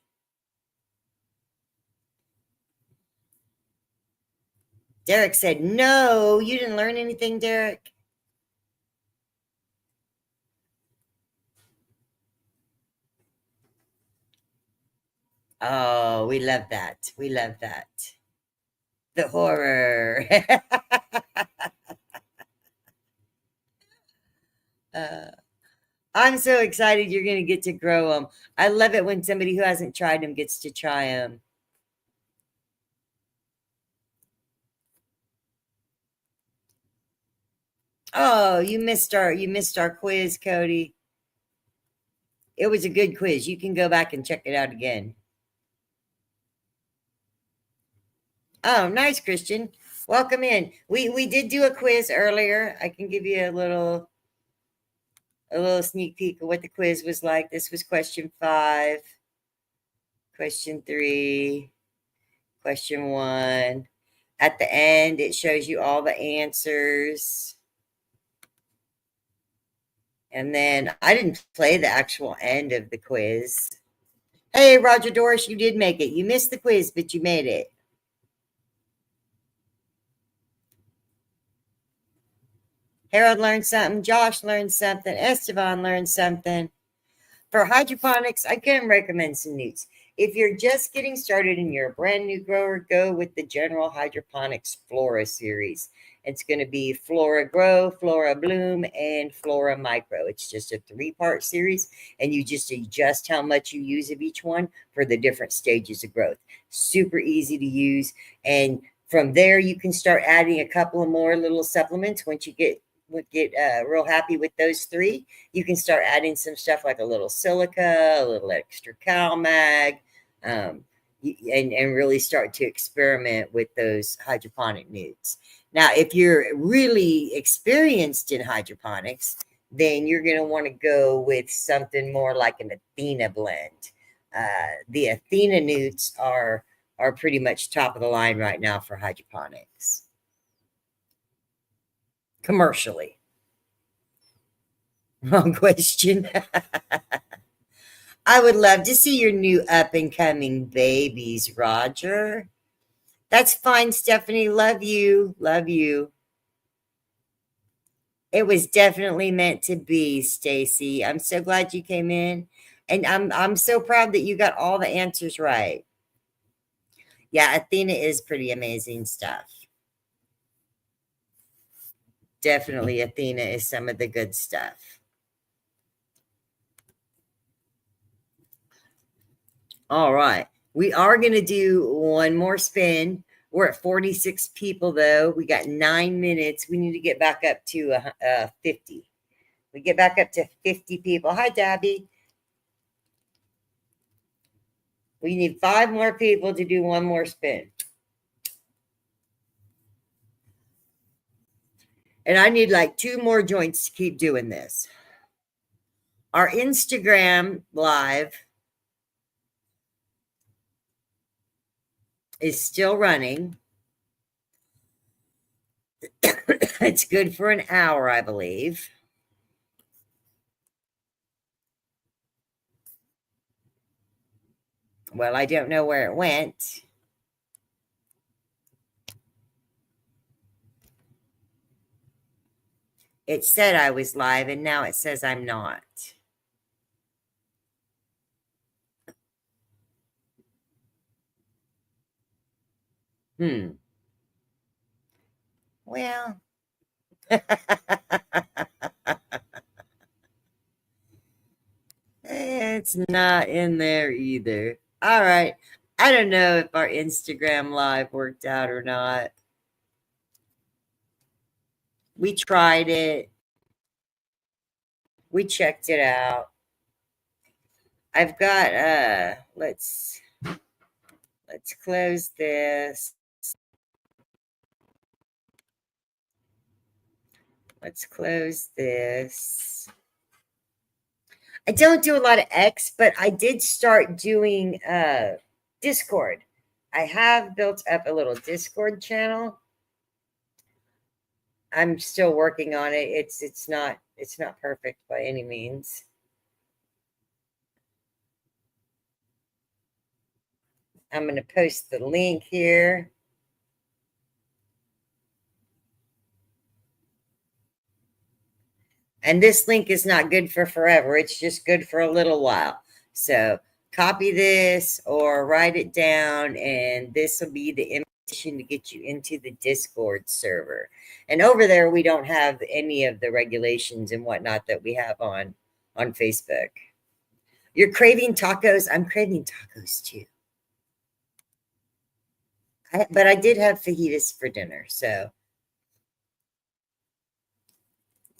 Derek said, no, you didn't learn anything, Derek. Oh, we love that. We love that. The horror. I'm so excited you're going to get to grow them. I love it when somebody who hasn't tried them gets to try them. Oh, you missed our quiz, Cody. It was a good quiz. You can go back and check it out again. Oh, nice, Christian. Welcome in. We did do a quiz earlier. I can give you a little sneak peek of what the quiz was like. This was question 5, question 3, question 1. At the end, it shows you all the answers. And then I didn't play the actual end of the quiz. Hey, Roger Doris, you did make it. You missed the quiz, but you made it. Harold learned something. Josh learned something. Esteban learned something. For hydroponics, I can recommend some newts. If you're just getting started and you're a brand new grower, go with the General Hydroponics Flora series. It's going to be Flora Grow, Flora Bloom, and Flora Micro. It's just a 3-part series, and you just adjust how much you use of each one for the different stages of growth. Super easy to use. And from there, you can start adding a couple of more little supplements once you get real happy with those 3. You can start adding some stuff like a little silica, a little extra CalMag, and really start to experiment with those hydroponic newts. Now, if you're really experienced in hydroponics, then you're going to want to go with something more like an Athena blend. The Athena newts are pretty much top of the line right now for hydroponics. Commercially. Wrong question. I would love to see your new up and coming babies, Roger. That's fine, Stephanie. Love you. Love you. It was definitely meant to be, Stacy. I'm so glad you came in. And I'm so proud that you got all the answers right. Yeah, Athena is pretty amazing stuff. Definitely Athena is some of the good stuff. All right. We are going to do one more spin. We're at 46 people, though. We got 9 minutes. We need to get back up to 50. We get back up to 50 people. Hi, Dabby. We need 5 more people to do one more spin. And I need like 2 more joints to keep doing this. Our Instagram live is still running. It's good for an hour, I believe. Well, I don't know where it went. It said I was live, and now it says I'm not. Well, it's not in there either. All right. I don't know if our Instagram live worked out or not. We tried it. We checked it out. I've got let's close this. Let's close this. I don't do a lot of X, but I did start doing Discord. I have built up a little Discord channel. I'm still working on it. It's not perfect by any means. I'm going to post the link here. And this link is not good for forever. It's just good for a little while. So copy this or write it down, and this will be the invitation to get you into the Discord server. And over there, we don't have any of the regulations and whatnot that we have on Facebook. You're craving tacos? I'm craving tacos too. But I did have fajitas for dinner, so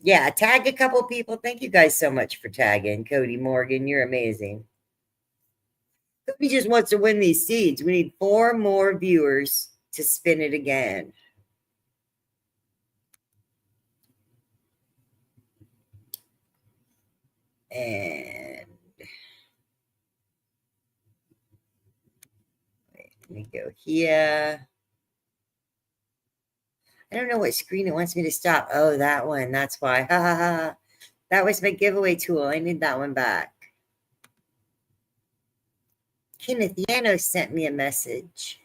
yeah, tag a couple people. Thank you guys so much for tagging. Cody Morgan, you're amazing. Cody just wants to win these seeds. We need 4 more viewers to spin it again. And wait, let me go here. I don't know what screen it wants me to stop. Oh, that one. That's why. Ha ha ha. That was my giveaway tool. I need that one back. Kenneth Yano sent me a message.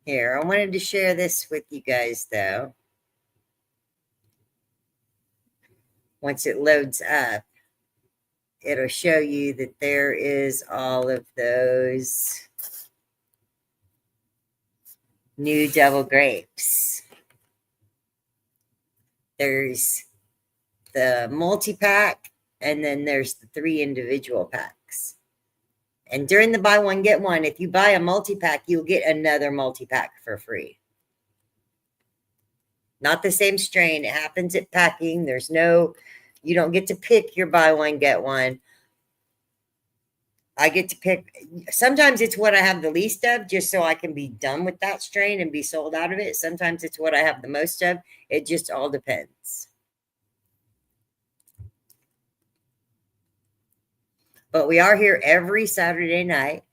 Here, I wanted to share this with you guys, though. Once it loads up, it'll show you that there is all of those new devil grapes. There's the multi-pack, and then there's the 3 individual packs. And during the buy one, get one, if you buy a multi-pack, you'll get another multi-pack for free. Not the same strain. It happens at packing. You don't get to pick your buy one, get one. I get to pick. Sometimes it's what I have the least of, just so I can be done with that strain and be sold out of it. Sometimes it's what I have the most of. It just all depends. But we are here every Saturday night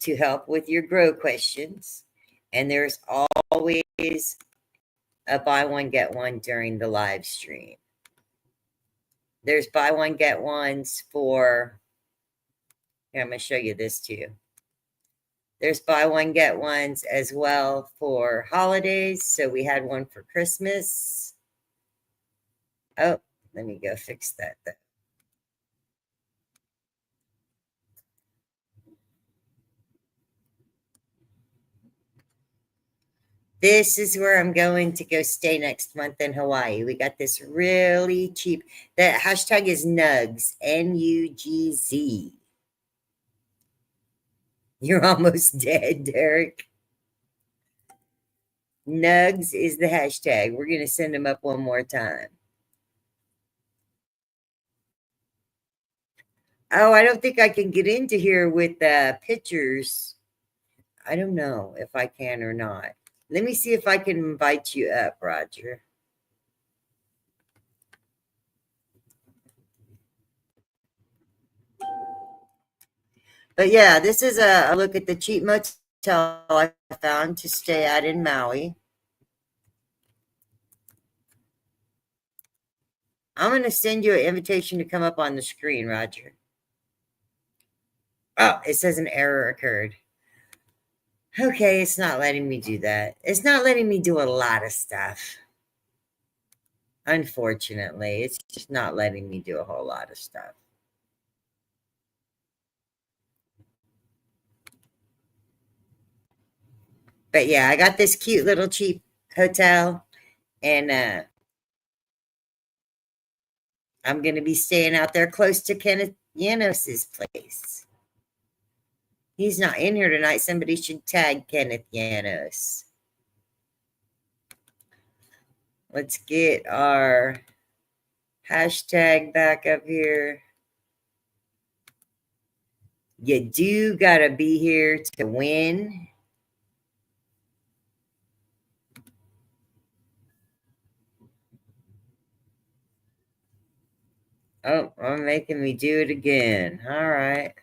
to help with your grow questions. And there's always a buy one, get one during the live stream. There's buy one, get ones for, here, I'm going to show you this too. There's buy one, get ones as well for holidays. So we had one for Christmas. Oh, let me go fix that though. This is where I'm going to go stay next month in Hawaii. We got this really cheap. The hashtag is Nugs, Nugz. You're almost dead, Derek. Nugs is the hashtag. We're going to send them up one more time. Oh, I don't think I can get into here with pictures. I don't know if I can or not. Let me see if I can invite you up, Roger. But yeah, this is a look at the cheap motel I found to stay at in Maui. I'm going to send you an invitation to come up on the screen, Roger. Oh, it says an error occurred. Okay, it's not letting me do that. It's not letting me do a lot of stuff. Unfortunately, it's just not letting me do a whole lot of stuff. But yeah, I got this cute little cheap hotel, and I'm going to be staying out there close to Kenneth Yanos's place. He's not in here tonight. Somebody should tag Kenneth Yanos. Let's get our hashtag back up here. You do got to be here to win. Oh, I'm making me do it again. All right.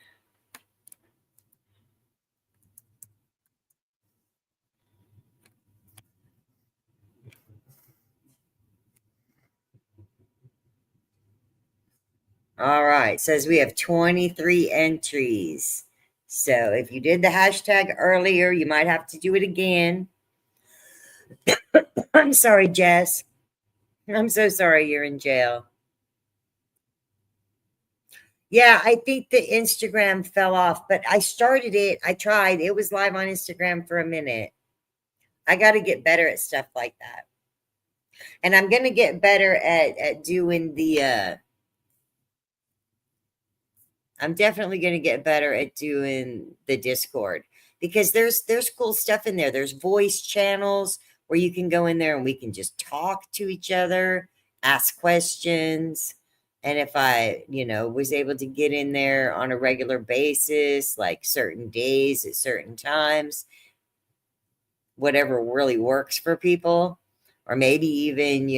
All right. Says we have 23 entries. So if you did the hashtag earlier, you might have to do it again. I'm sorry, Jess. I'm so sorry you're in jail. Yeah, I think the Instagram fell off, but I started it. I tried. It was live on Instagram for a minute. I got to get better at stuff like that. And I'm going to get better at doing the I'm definitely going to get better at doing the Discord, because there's cool stuff in there. There's voice channels where you can go in there and we can just talk to each other, ask questions. And if I, was able to get in there on a regular basis, like certain days at certain times, whatever really works for people, or maybe even,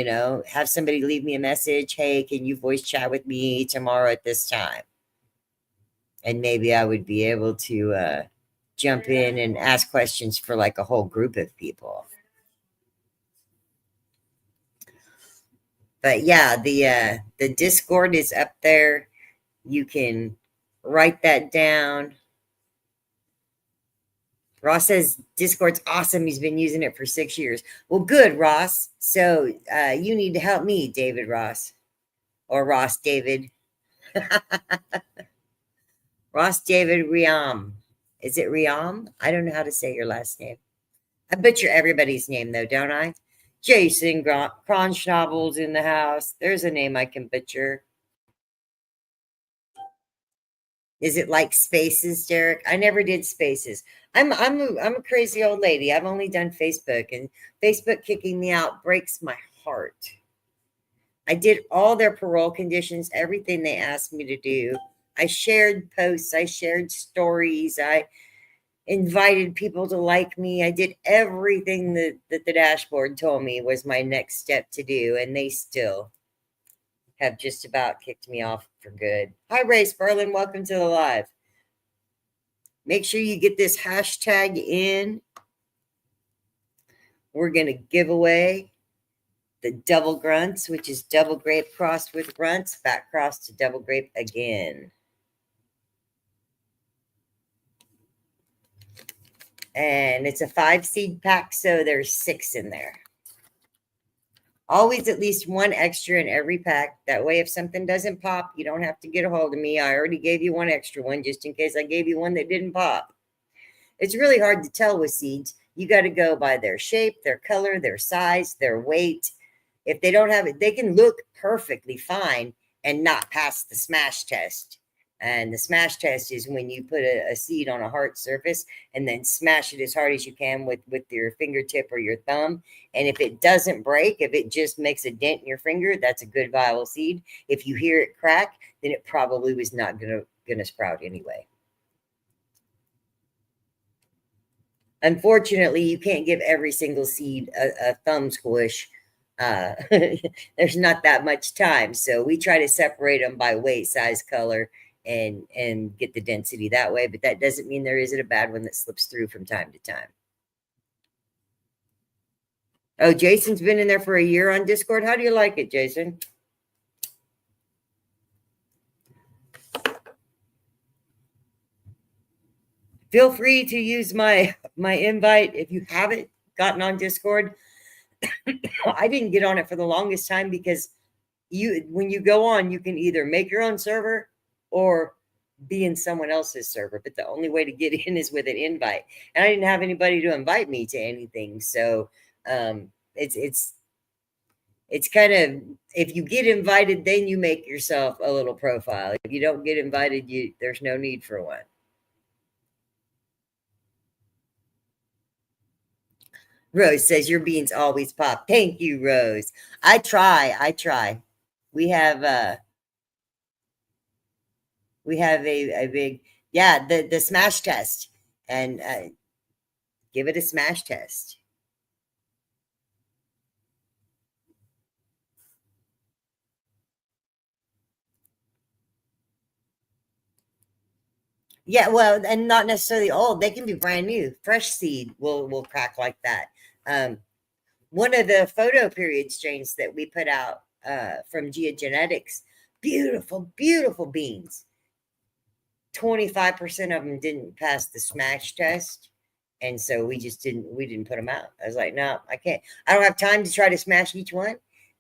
have somebody leave me a message, hey, can you voice chat with me tomorrow at this time? And maybe I would be able to jump in and ask questions for like a whole group of people. But yeah, the Discord is up there. You can write that down. Ross says Discord's awesome. He's been using it for 6 years. Well, good, Ross. So you need to help me, David Ross, or Ross David. Ross David Riam. Is it Riam? I don't know how to say your last name. I butcher everybody's name, though, don't I? Jason Kronschnabel's in the house. There's a name I can butcher. Is it like Spaces, Derek? I never did Spaces. I'm a crazy old lady. I've only done Facebook, and Facebook kicking me out breaks my heart. I did all their parole conditions, everything they asked me to do. I shared posts, I shared stories, I invited people to like me. I did everything that the dashboard told me was my next step to do, and they still have just about kicked me off for good. Hi, Ray Sperlin. Welcome to the live. Make sure you get this hashtag in. We're going to give away the double grunts, which is double grape crossed with grunts, back crossed to double grape again. And it's a 5-seed pack, so there's 6 in there. Always at least one extra in every pack. That way, if something doesn't pop, you don't have to get a hold of me. I already gave you one extra one just in case I gave you one that didn't pop. It's really hard to tell with seeds. You got to go by their shape, their color, their size, their weight. If they don't have it, they can look perfectly fine and not pass the smash test. And the smash test is when you put a seed on a hard surface and then smash it as hard as you can with your fingertip or your thumb. And if it doesn't break, if it just makes a dent in your finger, that's a good viable seed. If you hear it crack, then it probably was not gonna sprout anyway. Unfortunately, you can't give every single seed a thumb squish. There's not that much time. So we try to separate them by weight, size, color, and get the density that way. But that doesn't mean there isn't a bad one that slips through from time to time. Oh, Jason's been in there for a year on Discord. How do you like it, Jason? Feel free to use my invite if you haven't gotten on Discord. I didn't get on it for the longest time because when you go on, you can either make your own server or be in someone else's server, but the only way to get in is with an invite. And I didn't have anybody to invite me to anything. So it's kind of, if you get invited, then you make yourself a little profile. If you don't get invited, there's no need for one. Rose says your beans always pop. Thank you, Rose. I try. We have a big, yeah, the smash test, and give it a smash test. Yeah, well, and not necessarily old. They can be brand new. Fresh seed will crack like that. One of the photo period strains that we put out from Geogenetics, beautiful beans. 25% of them didn't pass the smash test. And so we didn't put them out. I was like, no, I can't. I don't have time to try to smash each one.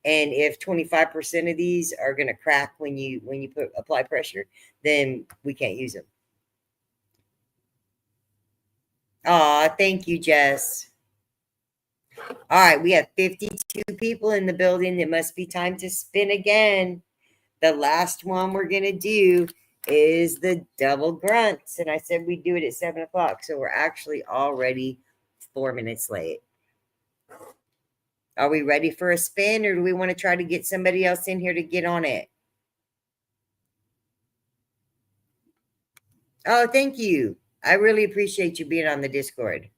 And if 25% of these are going to crack when you apply pressure, then we can't use them. Aw, thank you, Jess. All right, we have 52 people in the building. It must be time to spin again. The last one we're going to do is the double grunts. And I said we'd do it at 7 o'clock. So we're actually already 4 minutes late. Are we ready for a spin, or do we want to try to get somebody else in here to get on it? Oh, thank you. I really appreciate you being on the Discord.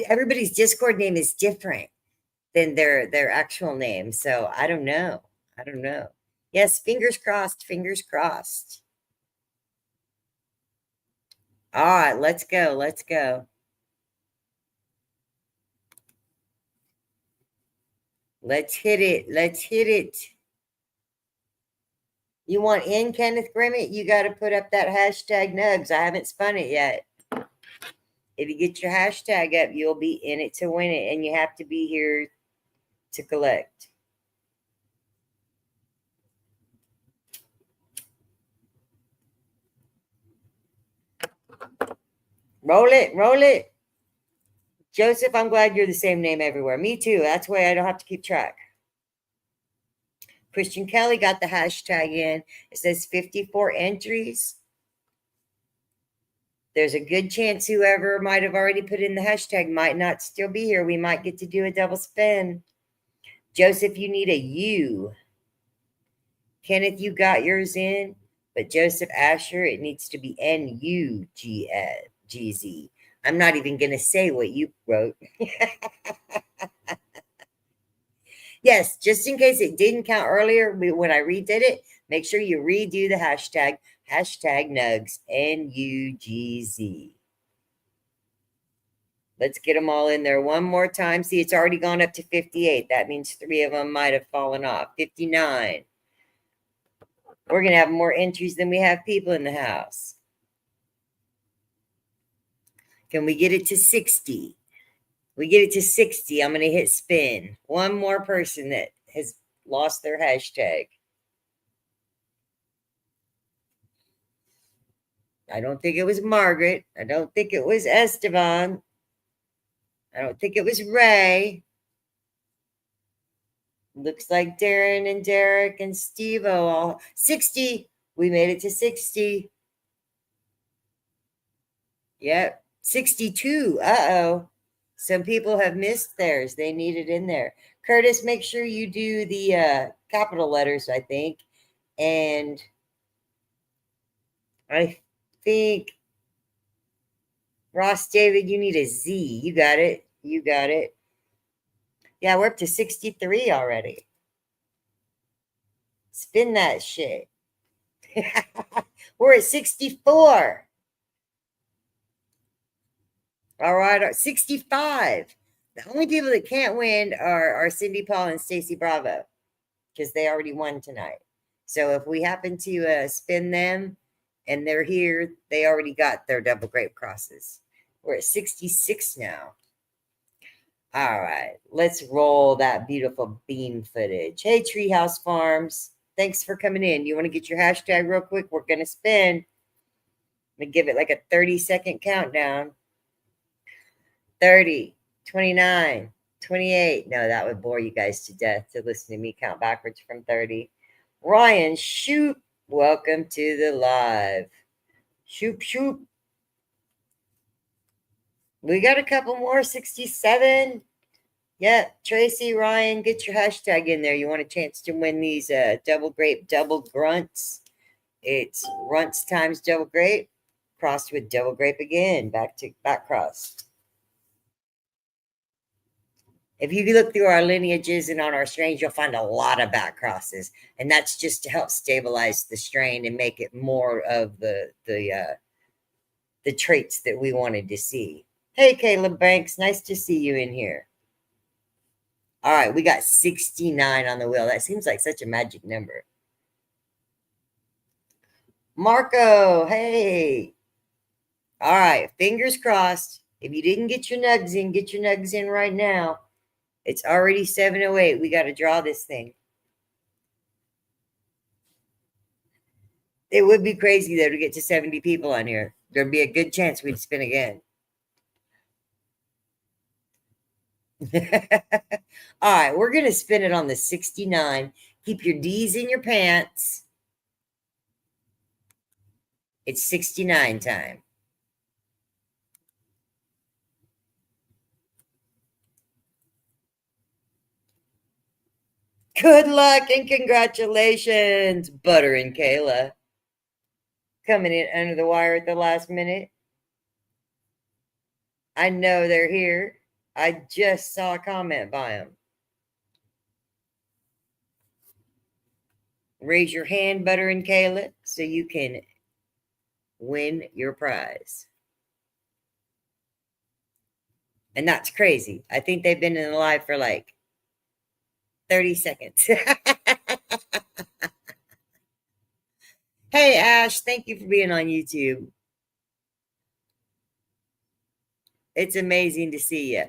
Everybody's Discord name is different than their actual name. So I don't know. Yes, fingers crossed. All right, let's go. Let's hit it. You want in, Kenneth Grimmett? You got to put up that hashtag Nugs. I haven't spun it yet. If you get your hashtag up, you'll be in it to win it, and you have to be here to collect. Roll it. Joseph, I'm glad you're the same name everywhere. Me too. That's why I don't have to keep track. Christian Kelly got the hashtag in. It says 54 entries. There's a good chance whoever might have already put in the hashtag might not still be here. We might get to do a double spin. Joseph, you need a U. Kenneth, you got yours in. But Joseph Asher, it needs to be N-U-G-Z. I'm not even going to say what you wrote. Yes, just in case it didn't count earlier when I redid it, make sure you redo the hashtag Nugs, N-U-G-Z. Let's get them all in there one more time. See, it's already gone up to 58. That means 3 of them might have fallen off. 59. We're going to have more entries than we have people in the house. Can we get it to 60? We get it to 60. I'm going to hit spin. One more person that has lost their hashtag. I don't think it was Margaret. I don't think it was Esteban. I don't think it was Ray. Looks like Darren and Derek and Steve-O all 60. We made it to 60. Yep. 62. Uh-oh. Some people have missed theirs. They need it in there. Curtis, make sure you do the capital letters, I think. And I think, Ross David, you need a Z. You got it. Yeah, we're up to 63 already. Spin that shit. We're at 64. All right, 65. The only people that can't win are Cindy Paul and Stacy Bravo, because they already won tonight. So if we happen to spin them and they're here, they already got their double grape crosses. We're at 66 now. All right, let's roll that beautiful bean footage. Hey, Treehouse Farms. Thanks for coming in. You want to get your hashtag real quick? We're going to spin. I'm going to give it like a 30-second countdown. 30, 29, 28. No, that would bore you guys to death to listen to me count backwards from 30. Ryan, shoot. Welcome to the live. Shoop, shoop. We got a couple more. 67. Yep. Tracy, Ryan, get your hashtag in there. You want a chance to win these double grape, double grunts. It's runts times double grape, crossed with double grape again. Back cross. If you look through our lineages and on our strains, you'll find a lot of back crosses. And that's just to help stabilize the strain and make it more of the traits that we wanted to see. Hey, Caleb Banks, nice to see you in here. All right, we got 69 on the wheel. That seems like such a magic number. Marco, hey. All right, fingers crossed. If you didn't get your nugs in, get your nugs in right now. It's already 7:08. We got to draw this thing. It would be crazy, though, to get to 70 people on here. There'd be a good chance we'd spin again. All right, we're going to spin it on the 69. Keep your D's in your pants. It's 69 time. Good luck and congratulations, Butter and Kayla. Coming in under the wire at the last minute. I know they're here. I just saw a comment by them. Raise your hand, Butter and Kayla, so you can win your prize. And that's crazy. I think they've been in the live for like 30 seconds. Hey, Ash, thank you for being on YouTube. It's amazing to see you.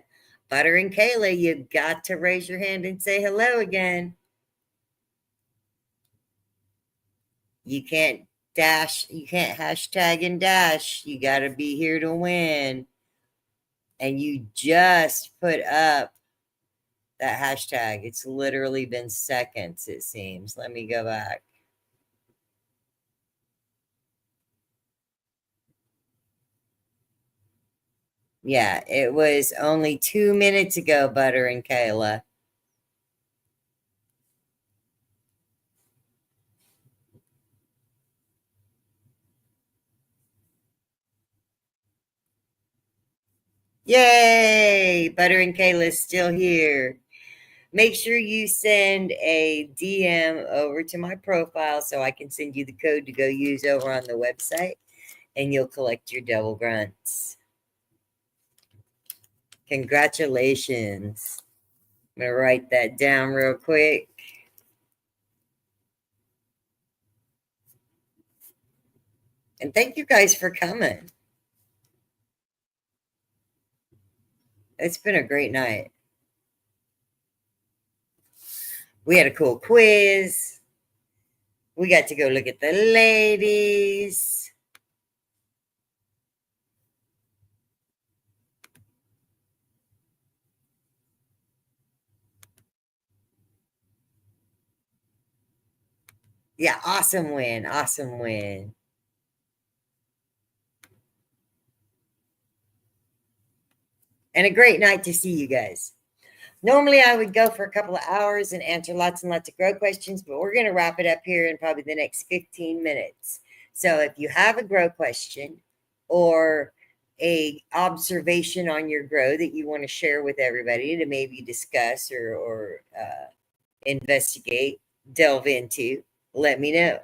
Butter and Kayla, you got to raise your hand and say hello again. You can't dash, you can't hashtag and dash. You got to be here to win. And you just put up that hashtag. It's literally been seconds, it seems. Let me go back. Yeah, it was only 2 minutes ago, Butter and Kayla. Yay! Butter and Kayla is still here. Make sure you send a DM over to my profile so I can send you the code to go use over on the website, and you'll collect your double grunts. Congratulations. I'm going to write that down real quick. And thank you guys for coming. It's been a great night. We had a cool quiz. We got to go look at the ladies. Yeah, awesome win. Awesome win. And a great night to see you guys. Normally, I would go for a couple of hours and answer lots and lots of grow questions, but we're going to wrap it up here in probably the next 15 minutes. So if you have a grow question or a observation on your grow that you want to share with everybody to maybe discuss or investigate, delve into, let me know.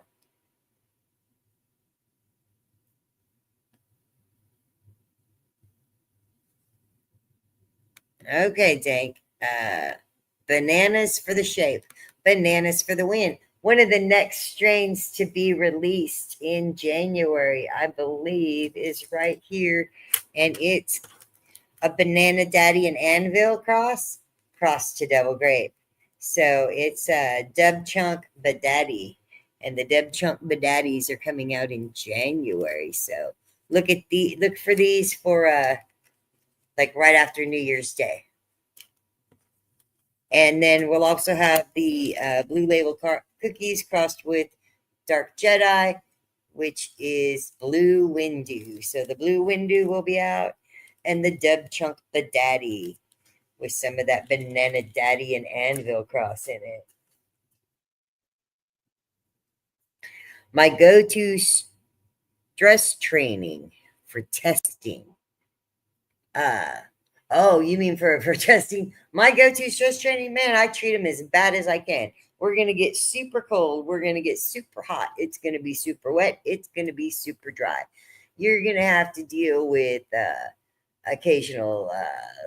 Okay, Dank. Bananas for the shape, bananas for the win. One of the next strains to be released in January, I believe, is right here. And it's a Banana Daddy and Anvil cross to double grape. So it's Dub Chunk Badaddy. And the Dub Chunk Badaddies are coming out in January. So look for these for like right after New Year's Day. And then we'll also have the Blue Label cookies crossed with Dark Jedi, which is Blue Windu. So the Blue Windu will be out, and the Dub Chunk Daddy with some of that Banana Daddy and Anvil cross in it. My go-to stress training for testing. Oh, you mean for testing? My go-to stress training, man, I treat them as bad as I can. We're going to get super cold. We're going to get super hot. It's going to be super wet. It's going to be super dry. You're going to have to deal with occasional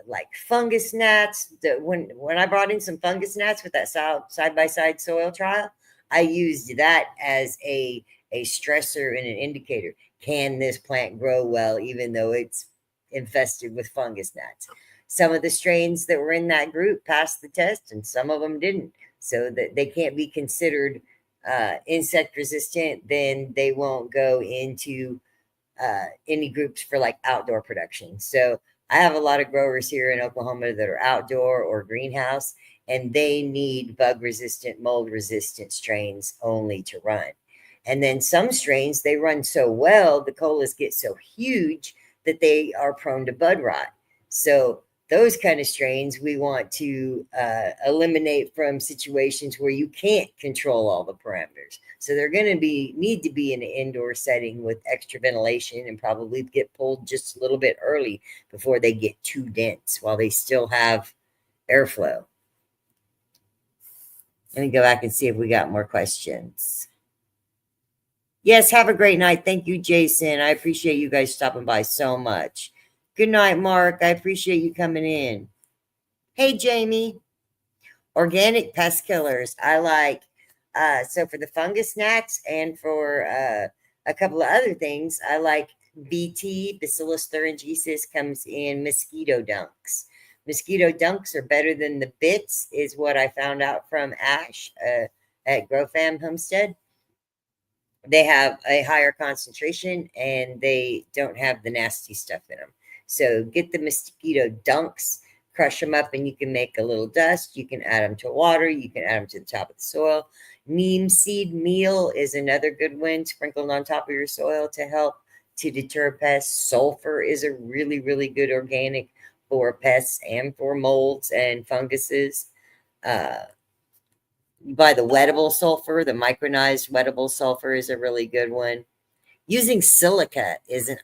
like fungus gnats. When I brought in some fungus gnats with that side-by-side soil trial, I used that as a stressor and an indicator. Can this plant grow well even though it's infested with fungus gnats? Some of the strains that were in that group passed the test and some of them didn't. So that they can't be considered insect resistant, then they won't go into any groups for like outdoor production. So I have a lot of growers here in Oklahoma that are outdoor or greenhouse, and they need bug resistant, mold resistant strains only to run. And then some strains, they run so well, the colas get so huge that they are prone to bud rot. So those kind of strains we want to eliminate from situations where you can't control all the parameters. So they're going to need to be in an indoor setting with extra ventilation and probably get pulled just a little bit early before they get too dense while they still have airflow. Let me go back and see if we got more questions. Yes, have a great night. Thank you, Jason. I appreciate you guys stopping by so much. Good night, Mark. I appreciate you coming in. Hey, Jamie. Organic pest killers. I like, so for the fungus gnats and for a couple of other things, I like BT, Bacillus thuringiensis, comes in mosquito dunks. Mosquito dunks are better than the bits, is what I found out from Ash at GrowFam Homestead. They have a higher concentration and they don't have the nasty stuff in them. So get the mosquito dunks, crush them up, and you can make a little dust. You can add them to water. You can add them to the top of the soil. Neem seed meal is another good one sprinkled on top of your soil to help to deter pests. Sulfur is a really, really good organic for pests and for molds and funguses. Buy the wettable sulfur, the micronized wettable sulfur is a really good one. Using silica is an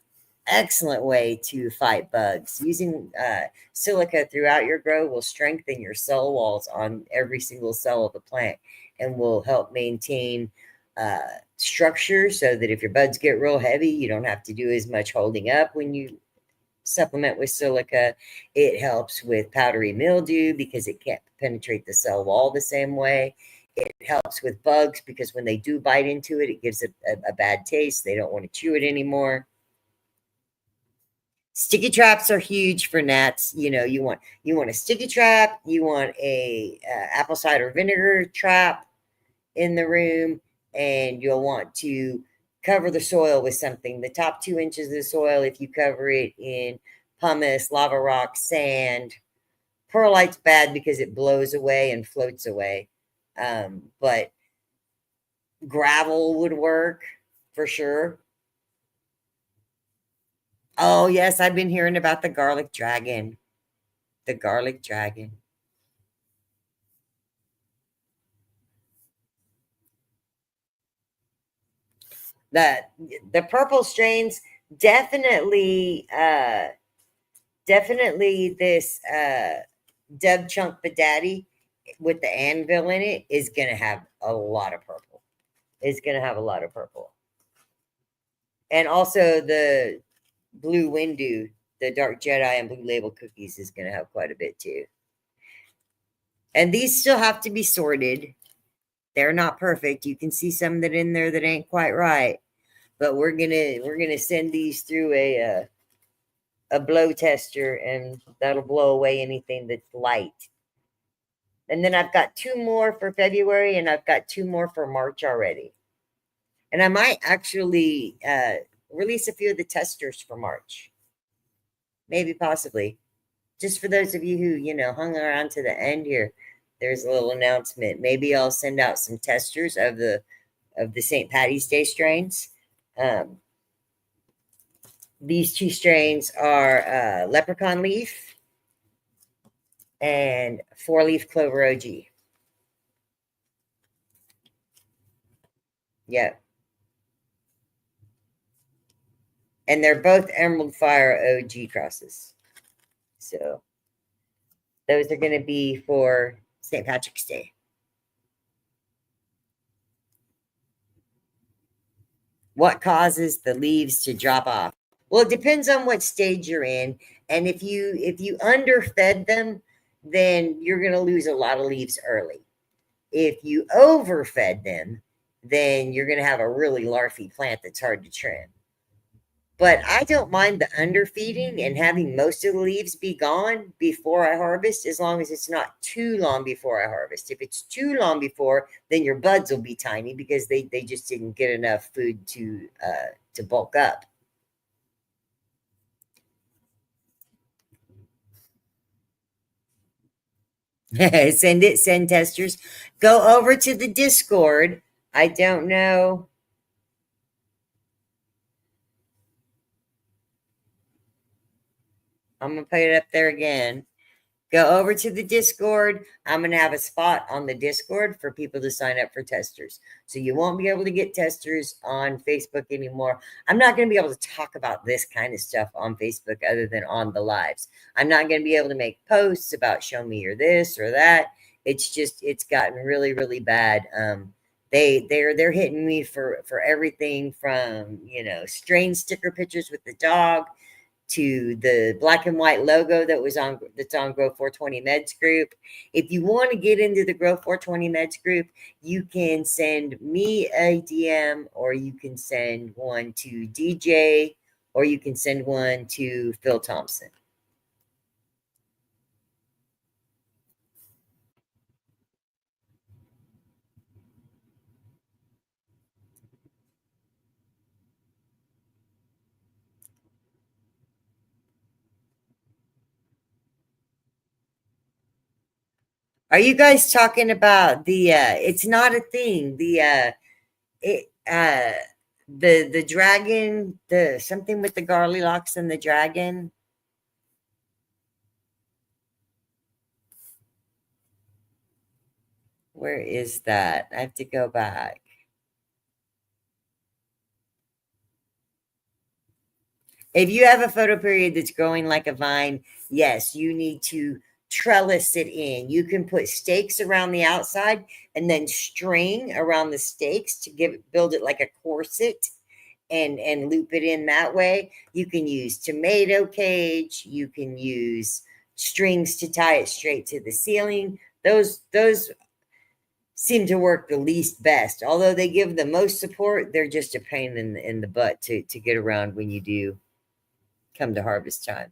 excellent way to fight bugs. Using silica throughout your grow will strengthen your cell walls on every single cell of the plant and will help maintain structure so that if your buds get real heavy, you don't have to do as much holding up when you supplement with silica. It helps with powdery mildew because it can't penetrate the cell wall the same way. It helps with bugs because when they do bite into it, it gives it a bad taste. They don't want to chew it anymore. Sticky traps are huge for gnats. You know, you want a sticky trap. You want a apple cider vinegar trap in the room, and you'll want to cover the soil with something. The top 2 inches of the soil, if you cover it in pumice, lava rock, sand. Perlite's bad because it blows away and floats away. But gravel would work for sure. Oh, yes, I've been hearing about the garlic dragon. The garlic dragon. The purple strains definitely this Dub Chunk Badaddy with the anvil in it is gonna have a lot of purple. It's gonna have a lot of purple. And also the Blue Windu, the Dark Jedi and Blue Label cookies is gonna have quite a bit too. And these still have to be sorted. They're not perfect. You can see some that in there that ain't quite right. But we're gonna send these through a blow tester, and that'll blow away anything that's light. And then I've got 2 more for February, and I've got 2 more for March already. And I might actually release a few of the testers for March. Maybe, possibly. Just for those of you who, hung around to the end here, there's a little announcement. Maybe I'll send out some testers of the St. Patty's Day strains. These 2 strains are Leprechaun Leaf and 4-leaf Clover OG. Yep. And they're both Emerald Fire OG crosses. So those are going to be for St. Patrick's Day. What causes the leaves to drop off? Well, it depends on what stage you're in. And if you underfed them, then you're going to lose a lot of leaves early. If you overfed them, then you're going to have a really larfy plant that's hard to trim. But I don't mind the underfeeding and having most of the leaves be gone before I harvest, as long as it's not too long before I harvest. If it's too long before, then your buds will be tiny because they just didn't get enough food to bulk up. Send testers. Go over to the Discord. I don't know. I'm going to put it up there again. Go over to the Discord. I'm going to have a spot on the Discord for people to sign up for testers. So you won't be able to get testers on Facebook anymore. I'm not going to be able to talk about this kind of stuff on Facebook other than on the lives. I'm not going to be able to make posts about show me or this or that. It's gotten really, really bad. They're hitting me for everything from, strain sticker pictures with the dog to the black and white logo that's on Grow 420 Meds group. If you want to get into the Grow 420 Meds group, you can send me a DM, or you can send one to DJ, or you can send one to Phil Thompson. Are you guys talking about the it's not a thing, it the dragon, the something with the garly locks and the dragon? Where is that? I have to go back. If you have a photoperiod that's growing like a vine, yes, you need to trellis it in. You can put stakes around the outside and then string around the stakes to build it like a corset and loop it in that way. You can use tomato cage. You can use strings to tie it straight to the ceiling. Those seem to work the least best. Although they give the most support, they're just a pain in the butt to get around when you do come to harvest time.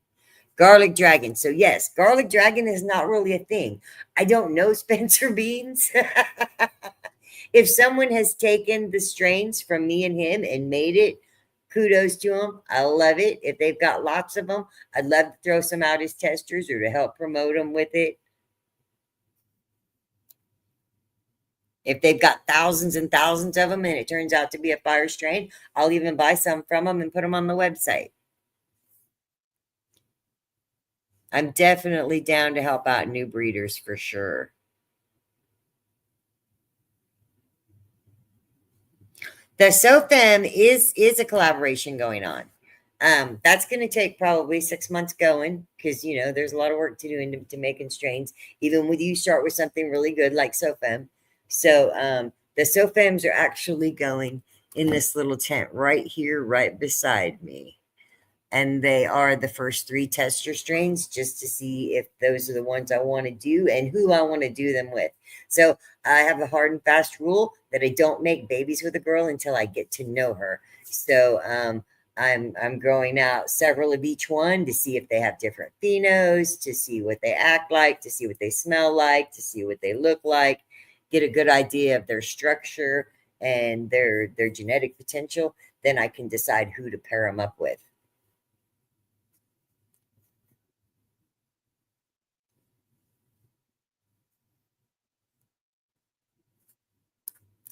Garlic dragon. So yes, garlic dragon is not really a thing. I don't know Spencer Beans. If someone has taken the strains from me and him and made it, kudos to them. I love it. If they've got lots of them, I'd love to throw some out as testers or to help promote them with it. If they've got thousands and thousands of them and it turns out to be a fire strain, I'll even buy some from them and put them on the website. I'm definitely down to help out new breeders for sure. The SOFEM is a collaboration going on. That's going to take probably 6 months going because, there's a lot of work to do into making strains, even when you start with something really good like SOFEM. So the SOFEMs are actually going in this little tent right here, right beside me. And they are the first 3 tester strains just to see if those are the ones I want to do and who I want to do them with. So I have a hard and fast rule that I don't make babies with a girl until I get to know her. So I'm growing out several of each one to see if they have different phenos, to see what they act like, to see what they smell like, to see what they look like, get a good idea of their structure and their genetic potential. Then I can decide who to pair them up with.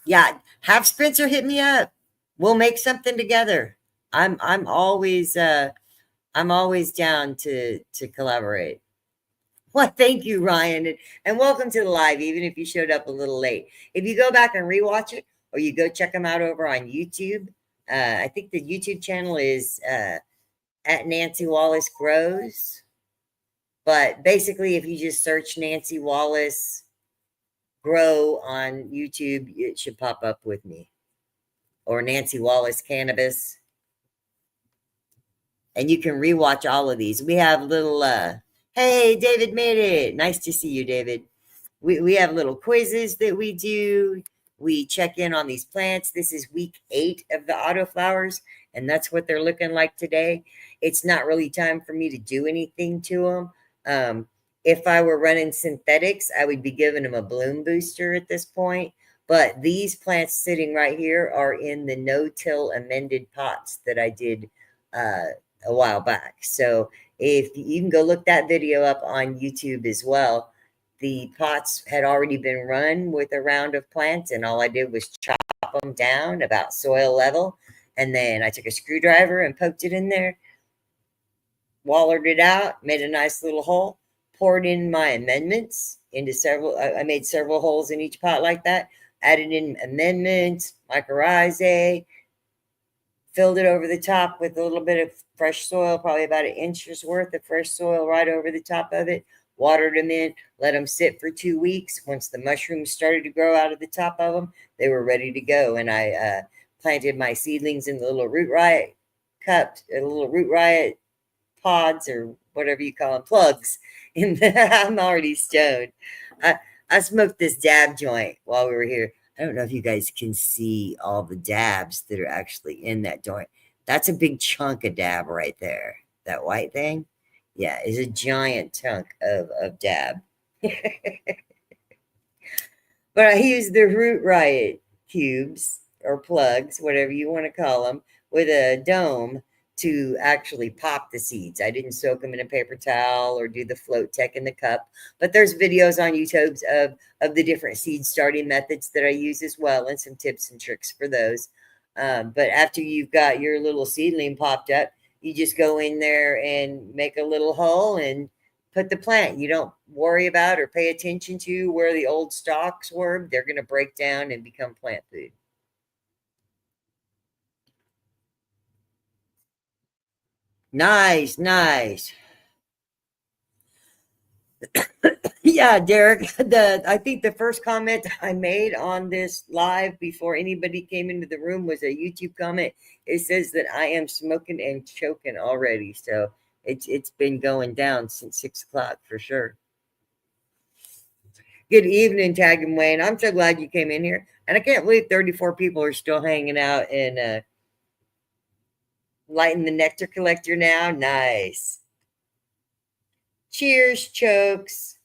Yeah, have Spencer hit me up. We'll make something together. I'm always down to collaborate. Well, thank you, Ryan, and welcome to the live, even if you showed up a little late. If you go back and rewatch it, or you go check them out over on YouTube, I think the YouTube channel is at Nancy Wallace Grows. But basically, if you just search Nancy Wallace Grow on YouTube, it should pop up with me, or Nancy Wallace Cannabis, and you can rewatch all of these. We have little. Hey, David made it. Nice to see you, David. We have little quizzes that we do. We check in on these plants. This is week 8 of the autoflowers, and that's what they're looking like today. It's not really time for me to do anything to them. If I were running synthetics, I would be giving them a bloom booster at this point. But these plants sitting right here are in the no-till amended pots that I did a while back. So if you can go look that video up on YouTube as well. The pots had already been run with a round of plants, and all I did was chop them down about soil level. And then I took a screwdriver and poked it in there, wallered it out, made a nice little hole, poured in my amendments into several. I made several holes in each pot like that, added in amendments, mycorrhizae, filled it over the top with a little bit of fresh soil, probably about an inch's worth of fresh soil right over the top of it. Watered them in, let them sit for 2 weeks. Once the mushrooms started to grow out of the top of them, they were ready to go. And I planted my seedlings in the little root riot cups, little root riot pods, or whatever you call them, plugs. I'm already stoned. I smoked this dab joint while we were here. I don't know if you guys can see all the dabs that are actually in that joint. That's a big chunk of dab right there. That white thing. Yeah, is a giant chunk of dab. But I use the root riot cubes or plugs, whatever you want to call them, with a dome to actually pop the seeds. I didn't soak them in a paper towel or do the float tech in the cup, but there's videos on YouTube of the different seed starting methods that I use as well, and some tips and tricks for those. But after you've got your little seedling popped up, you just go in there and make a little hole and put the plant. You don't worry about or pay attention to where the old stalks were. They're going to break down and become plant food. Nice, nice. Yeah, Derek. I think the first comment I made on this live before anybody came into the room was a YouTube comment. It says that I am smoking and choking already. So it's been going down since 6 o'clock for sure. Good evening, Tag and Wayne. I'm so glad you came in here. And I can't believe 34 people are still hanging out and lighting the nectar collector now. Nice. Cheers, chokes.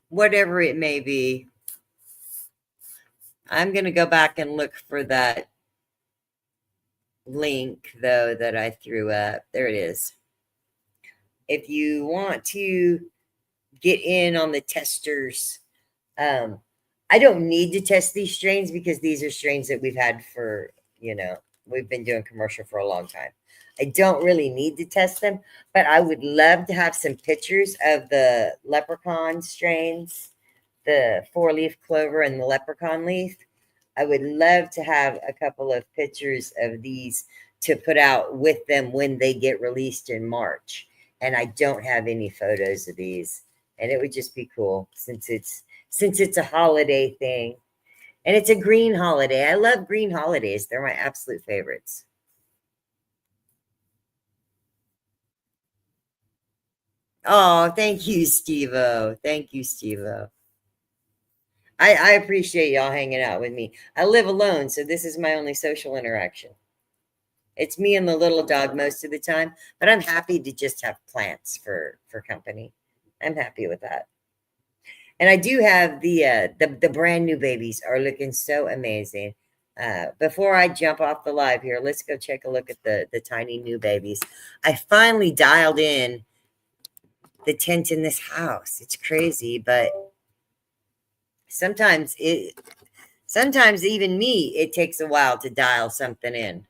Whatever it may be. I'm going to go back and look for that link, though, that I threw up. There it is. If you want to get in on the testers, I don't need to test these strains because these are strains that we've had for, we've been doing commercial for a long time. I don't really need to test them, but I would love to have some pictures of the leprechaun strains, the 4-leaf clover and the leprechaun leaf. I would love to have a couple of pictures of these to put out with them when they get released in March. And I don't have any photos of these. And it would just be cool since it's a holiday thing. And it's a green holiday. I love green holidays. They're my absolute favorites. Oh, thank you, Steve-O. Thank you, Steve-O. I appreciate y'all hanging out with me. I live alone, so this is my only social interaction. It's me and the little dog most of the time, but I'm happy to just have plants for company. I'm happy with that. And I do have the brand new babies are looking so amazing. Before I jump off the live here, let's go take a look at the tiny new babies. I finally dialed in the tent in this house. It's crazy, but sometimes sometimes even me, it takes a while to dial something in.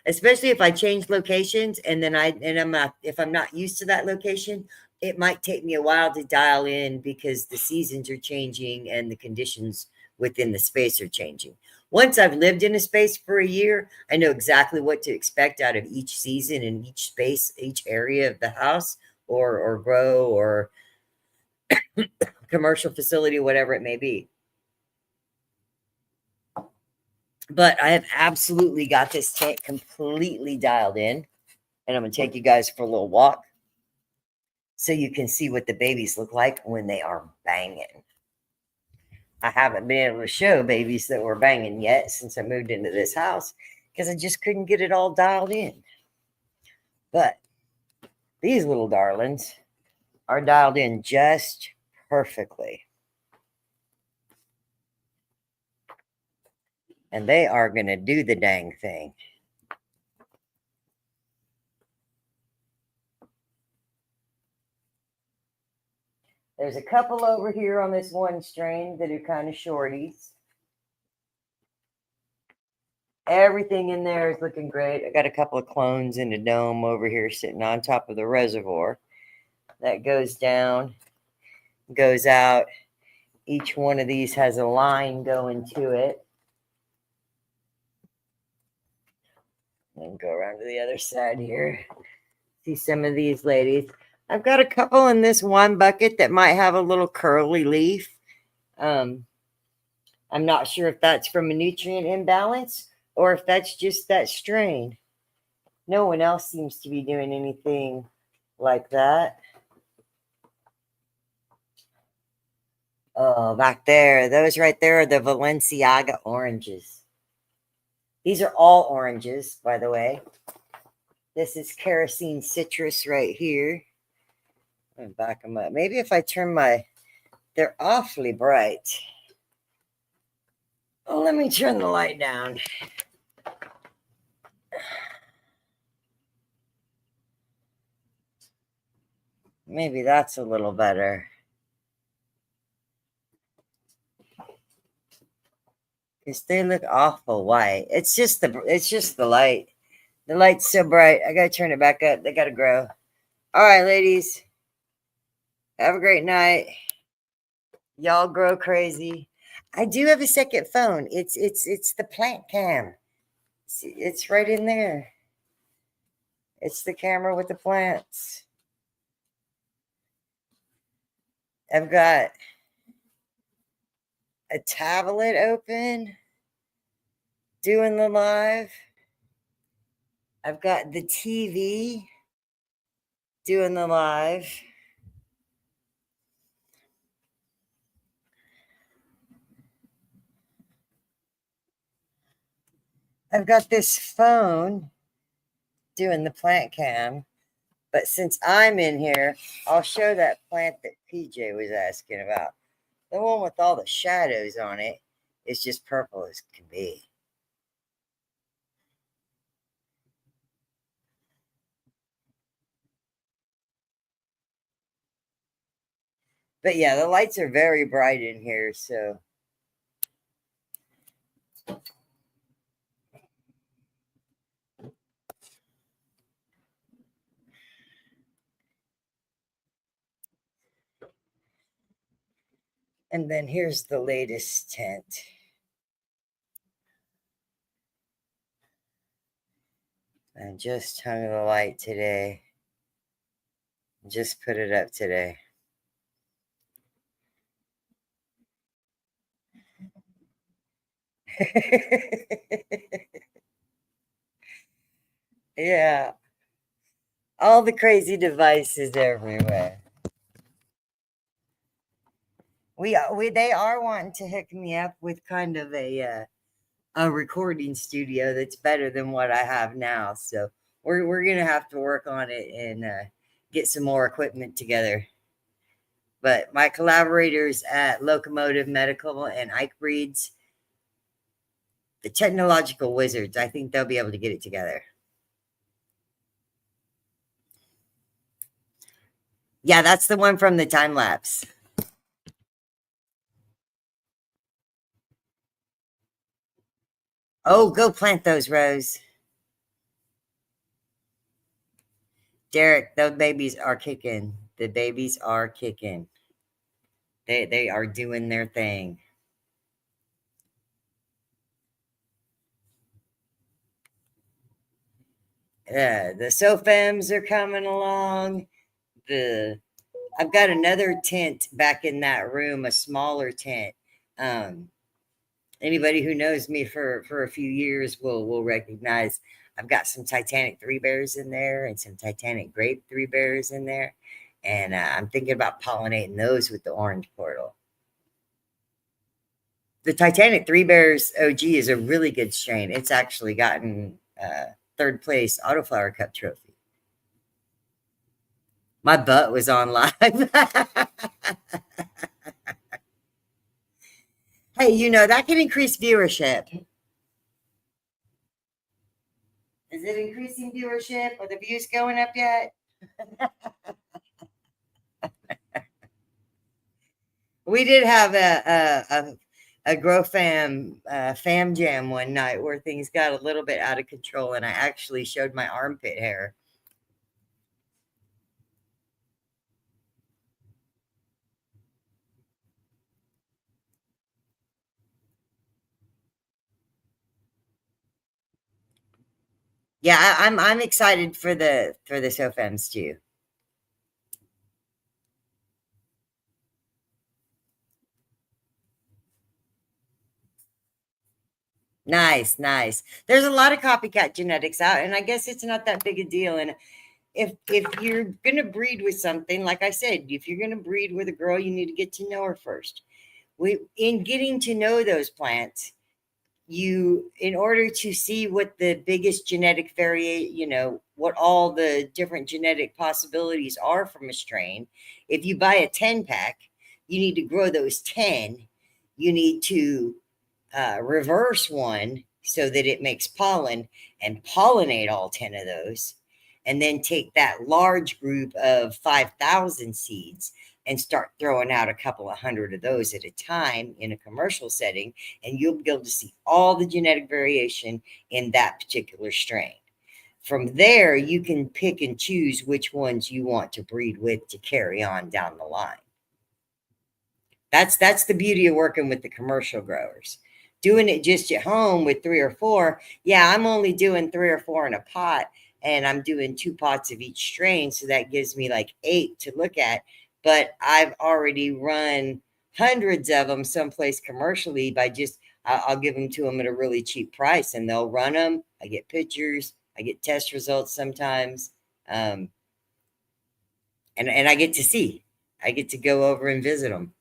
Especially if I change locations and then I'm not, if I'm not used to that location, it might take me a while to dial in because the seasons are changing and the conditions within the space are changing. Once I've lived in a space for a year, I know exactly what to expect out of each season and each space, each area of the house or grow or commercial facility, whatever it may be. But I have absolutely got this tent completely dialed in. And I'm going to take you guys for a little walk so you can see what the babies look like when they are banging. I haven't been able to show babies that were banging yet since I moved into this house because I just couldn't get it all dialed in. But these little darlings are dialed in just perfectly. And they are going to do the dang thing. There's a couple over here on this one strain that are kind of shorties. Everything in there is looking great. I got a couple of clones in the dome over here sitting on top of the reservoir. That goes down, goes out. Each one of these has a line going to it. And go around to the other side here. See some of these ladies. I've got a couple in this one bucket that might have a little curly leaf. I'm not sure if that's from a nutrient imbalance or if that's just that strain. No one else seems to be doing anything like that. Oh, back there, those right there are the Valenciaga oranges. These are all oranges, by the way. This is kerosene citrus right here. I'm gonna back them up. Maybe if I turn they're awfully bright. Oh, let me turn the light down. Maybe that's a little better. Because they look awful white. It's just the light. The light's so bright. I gotta turn it back up. They gotta grow. All right, ladies. Have a great night. Y'all grow crazy. I do have a second phone. It's the plant cam. It's right in there. It's the camera with the plants. I've got a tablet open doing the live. I've got the TV doing the live. I've got this phone doing the plant cam. But since I'm in here, I'll show that plant that PJ was asking about. The one with all the shadows on it is just purple as can be. But yeah, the lights are very bright in here, so. And then here's the latest tent. I just hung the light today. Just put it up today. Yeah. All the crazy devices everywhere. They are wanting to hook me up with kind of a a recording studio that's better than what I have now. So we're gonna have to work on it and get some more equipment together. But my collaborators at Locomotive Medical and Ike Breeds, the technological wizards, I think they'll be able to get it together. Yeah, that's the one from the time lapse. Oh, go plant those, Rose. Derek, those babies are kicking. The babies are kicking. They are doing their thing. The SOFEMs are coming along. I've got another tent back in that room, a smaller tent. Um, Anybody who knows me for a few years will recognize I've got some Titanic three bears in there and some Titanic grape three bears in there, and I'm thinking about pollinating those with the orange portal. The Titanic three bears OG is a really good strain. It's actually gotten third place Autoflower Cup trophy. My butt was on live. Hey, that can increase viewership. Is it increasing viewership? Are the views going up yet? We did have a Grow Fam fam jam one night where things got a little bit out of control, and I actually showed my armpit hair. Yeah, I'm excited for the SoFems too. Nice, nice. There's a lot of copycat genetics out, and I guess it's not that big a deal. And if you're gonna breed with something, like I said, if you're gonna breed with a girl, you need to get to know her first. In getting to know those plants, in order to see what the biggest genetic variation, what all the different genetic possibilities are from a strain, if you buy a 10 pack, you need to grow those 10. You need to reverse one so that it makes pollen and pollinate all 10 of those, and then take that large group of 5,000 seeds and start throwing out a couple of hundred of those at a time in a commercial setting, and you'll be able to see all the genetic variation in that particular strain. From there, you can pick and choose which ones you want to breed with to carry on down the line. That's the beauty of working with the commercial growers. Doing it just at home with 3 or 4, yeah, I'm only doing 3 or 4 in a pot, and I'm doing 2 pots of each strain, so that gives me like 8 to look at. But I've already run hundreds of them someplace commercially by just I'll give them to them at a really cheap price, and they'll run them. I get pictures, I get test results sometimes, and I get to see. I get to go over and visit them.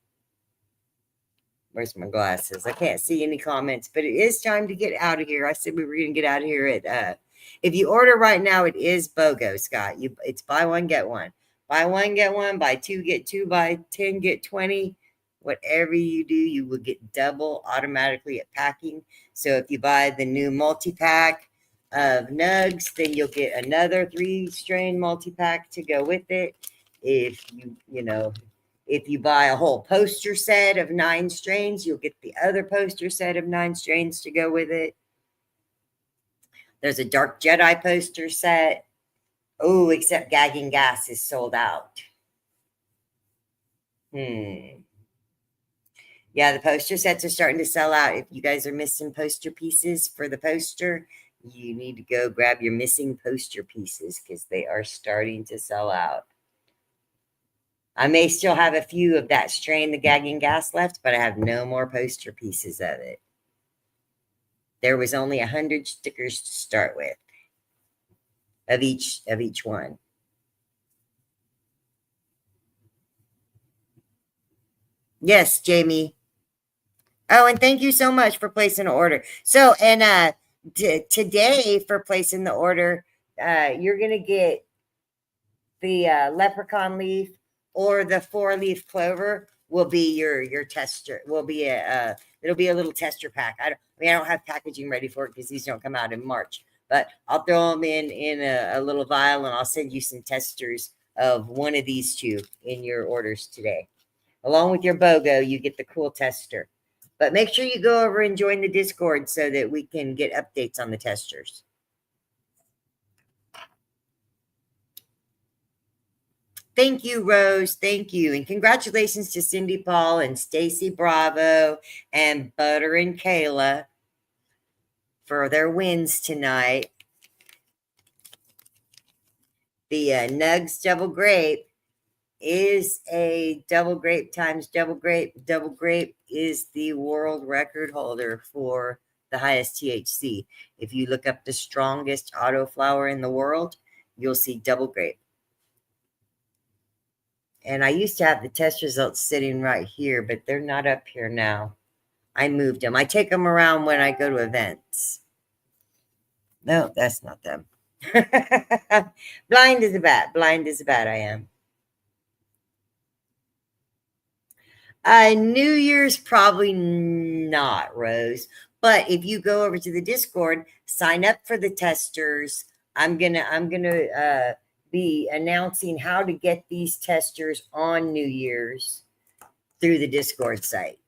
Where's my glasses? I can't see any comments, but it is time to get out of here. I said we were going to get out of here at if you order right now, it is BOGO, Scott. It's buy one, get one. Buy one, get one. Buy two, get two. Buy 10, get 20. Whatever you do, you will get double automatically at packing. So if you buy the new multi-pack of nugs, then you'll get another 3-strain multi-pack to go with it. If if you buy a whole poster set of 9 strains, you'll get the other poster set of 9 strains to go with it. There's a Dark Jedi poster set. Oh, except Gagging Gas is sold out. Yeah, the poster sets are starting to sell out. If you guys are missing poster pieces for the poster, you need to go grab your missing poster pieces because they are starting to sell out. I may still have a few of that strain, the Gagging Gas, left, but I have no more poster pieces of it. There was only 100 stickers to start with of each one. Yes, Jamie. Oh, and thank you so much for placing an order. So, and today for placing the order, you're gonna get the leprechaun leaf or the 4-leaf clover will be your tester. Will be a it'll be a little tester pack. I don't have packaging ready for it because these don't come out in March. But I'll throw them in a little vial and I'll send you some testers of one of these two in your orders today. Along with your BOGO, you get the cool tester. But make sure you go over and join the Discord so that we can get updates on the testers. Thank you, Rose. Thank you. And congratulations to Cindy Paul and Stacy Bravo and Butter and Kayla for their wins tonight. The Nugs Double Grape is a double grape times double grape. Double grape is the world record holder for the highest THC. If you look up the strongest auto flower in the world, you'll see double grape. And I used to have the test results sitting right here, but they're not up here now. I moved them. I take them around when I go to events. No, that's not them. Blind as a bat. Blind as a bat I am. New Year's probably not, Rose. But if you go over to the Discord, sign up for the testers. I'm gonna be announcing how to get these testers on New Year's through the Discord site.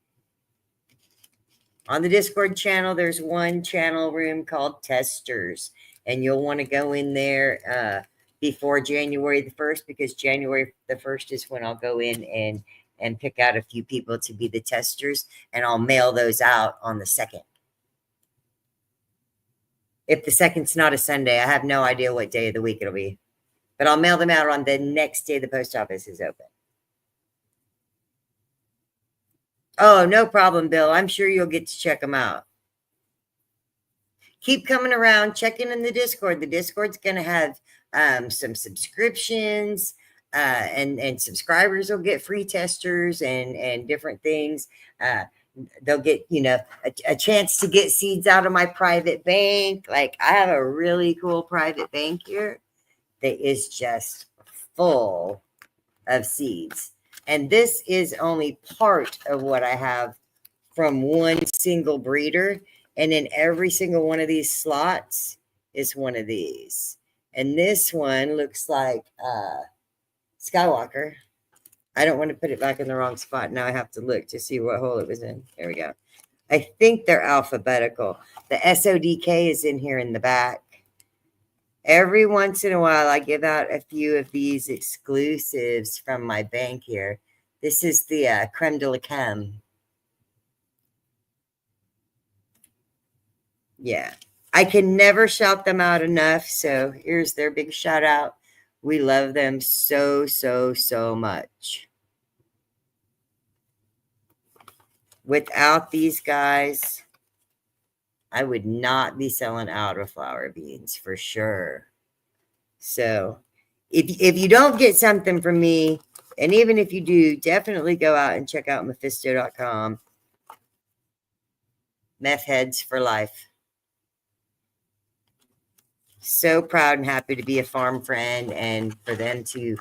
On the Discord channel, there's one channel room called Testers, and you'll want to go in there before January the 1st, because January the 1st is when I'll go in and pick out a few people to be the testers, and I'll mail those out on the 2nd. If the 2nd's not a Sunday, I have no idea what day of the week it'll be, but I'll mail them out on the next day the post office is open. Oh, no problem, Bill. I'm sure you'll get to check them out. Keep coming around, checking in the Discord. The Discord's going to have some subscriptions, and subscribers will get free testers and different things. They'll get, a chance to get seeds out of my private bank. Like, I have a really cool private bank here that is just full of seeds. And this is only part of what I have from one single breeder. And in every single one of these slots is one of these. And this one looks like Skywalker. I don't want to put it back in the wrong spot. Now I have to look to see what hole it was in. There we go. I think they're alphabetical. The SODK is in here in the back. Every once in a while, I give out a few of these exclusives from my bank here. This is the creme de la creme. Yeah, I can never shout them out enough. So here's their big shout out. We love them so, so, so much. Without these guys, I would not be selling out of flower beans for sure. So if you don't get something from me, and even if you do, definitely go out and check out Mephisto.com. Meth heads for life. So proud and happy to be a farm friend and for them to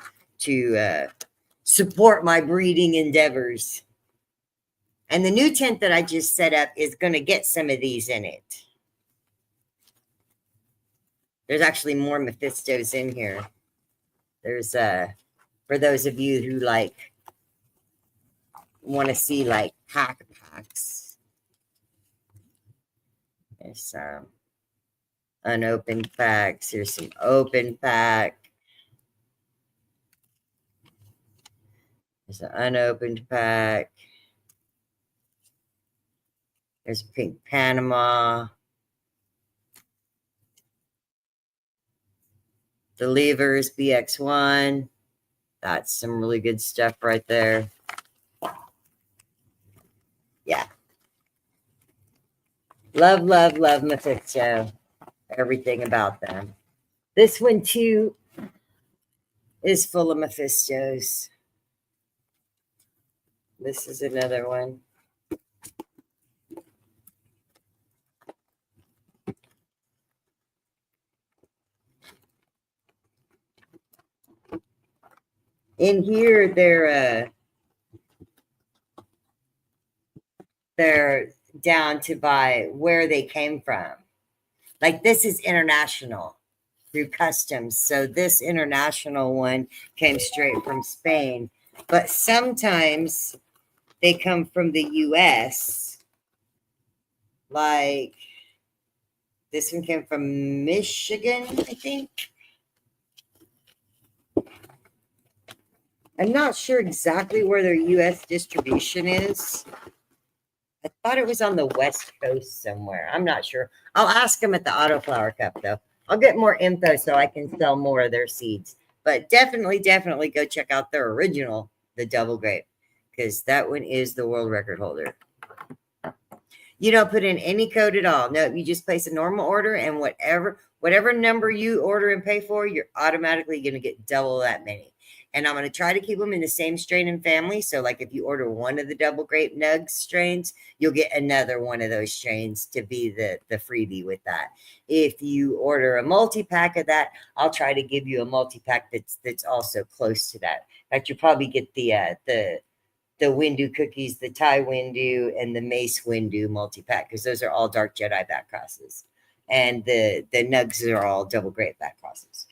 support my breeding endeavors. And the new tent that I just set up is going to get some of these in it. There's actually more Mephistos in here. There's for those of you who want to see pack packs. There's some unopened packs. Here's some open pack. There's an unopened pack. There's pink Panama. The levers BX1. That's some really good stuff right there. Yeah. Love, love, love Mephisto. Everything about them. This one too is full of Mephistos. This is another one. In here, they're down to by where they came from. Like this is international through customs. So this international one came straight from Spain. But sometimes they come from the US. Like this one came from Michigan, I think. I'm not sure exactly where their US distribution is. I thought it was on the West Coast somewhere. I'm not sure. I'll ask them at the Autoflower Cup, though. I'll get more info so I can sell more of their seeds. But definitely, definitely go check out their original, the double grape, because that one is the world record holder. You don't put in any code at all. No, you just place a normal order, and whatever number you order and pay for, you're automatically going to get double that many. And I'm going to try to keep them in the same strain and family. So, like if you order one of the double grape nugs strains, you'll get another one of those strains to be the freebie with that. If you order a multi-pack of that, I'll try to give you a multi-pack that's also close to that. In fact, you'll probably get the Windu cookies, the Thai Windu, and the Mace Windu multi-pack, because those are all Dark Jedi back crosses. And the nugs are all double grape back crosses.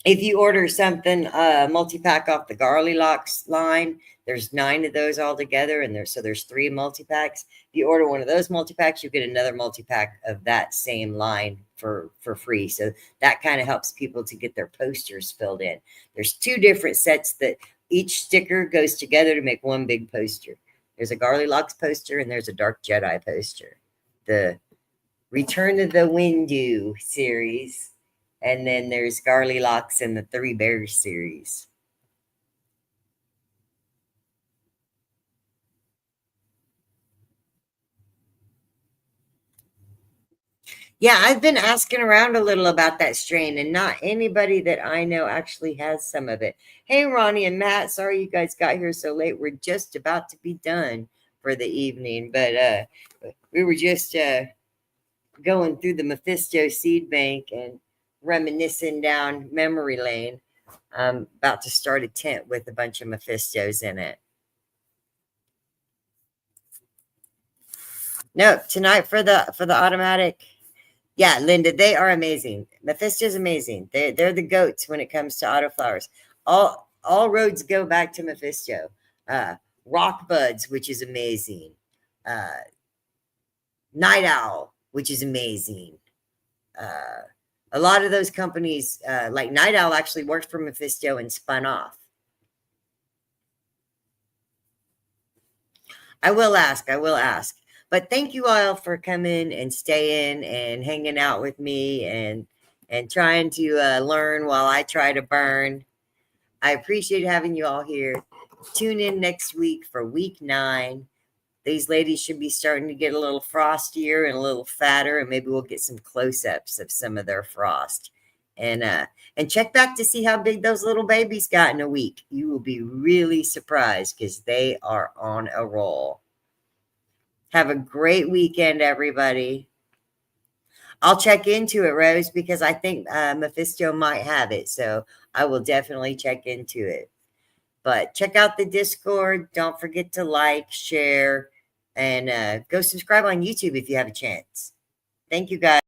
If you order something multi-pack off the Garly Locks line, there's 9 of those all together, and there's 3 multi-packs. If you order one of those multi-packs, you get another multi-pack of that same line for free. So that kind of helps people to get their posters filled in. There's 2 different sets that each sticker goes together to make one big poster. There's a Garly Locks poster and there's a Dark Jedi poster. The Return of the Windu series. And then there's Garly Locks and the 3 Bears series. Yeah, I've been asking around a little about that strain, and not anybody that I know actually has some of it. Hey, Ronnie and Matt, sorry you guys got here so late. We're just about to be done for the evening, but we were just going through the Mephisto seed bank and reminiscing down memory lane. I'm about to start a tent with a bunch of Mephistos in it. No, tonight for the automatic. Yeah, Linda, they are amazing. Mephisto's amazing. They're the goats when it comes to autoflowers. All roads go back to Mephisto. Rock Buds, which is amazing. Night Owl, which is amazing. A lot of those companies, like Night Owl, actually worked for Mephisto and spun off. I will ask. I will ask. But thank you all for coming and staying and hanging out with me and trying to learn while I try to burn. I appreciate having you all here. Tune in next week for week 9. These ladies should be starting to get a little frostier and a little fatter, and maybe we'll get some close-ups of some of their frost. And check back to see how big those little babies got in a week. You will be really surprised because they are on a roll. Have a great weekend, everybody. I'll check into it, Rose, because I think Mephisto might have it. So I will definitely check into it. But check out the Discord. Don't forget to like, share, and go subscribe on YouTube if you have a chance. Thank you, guys.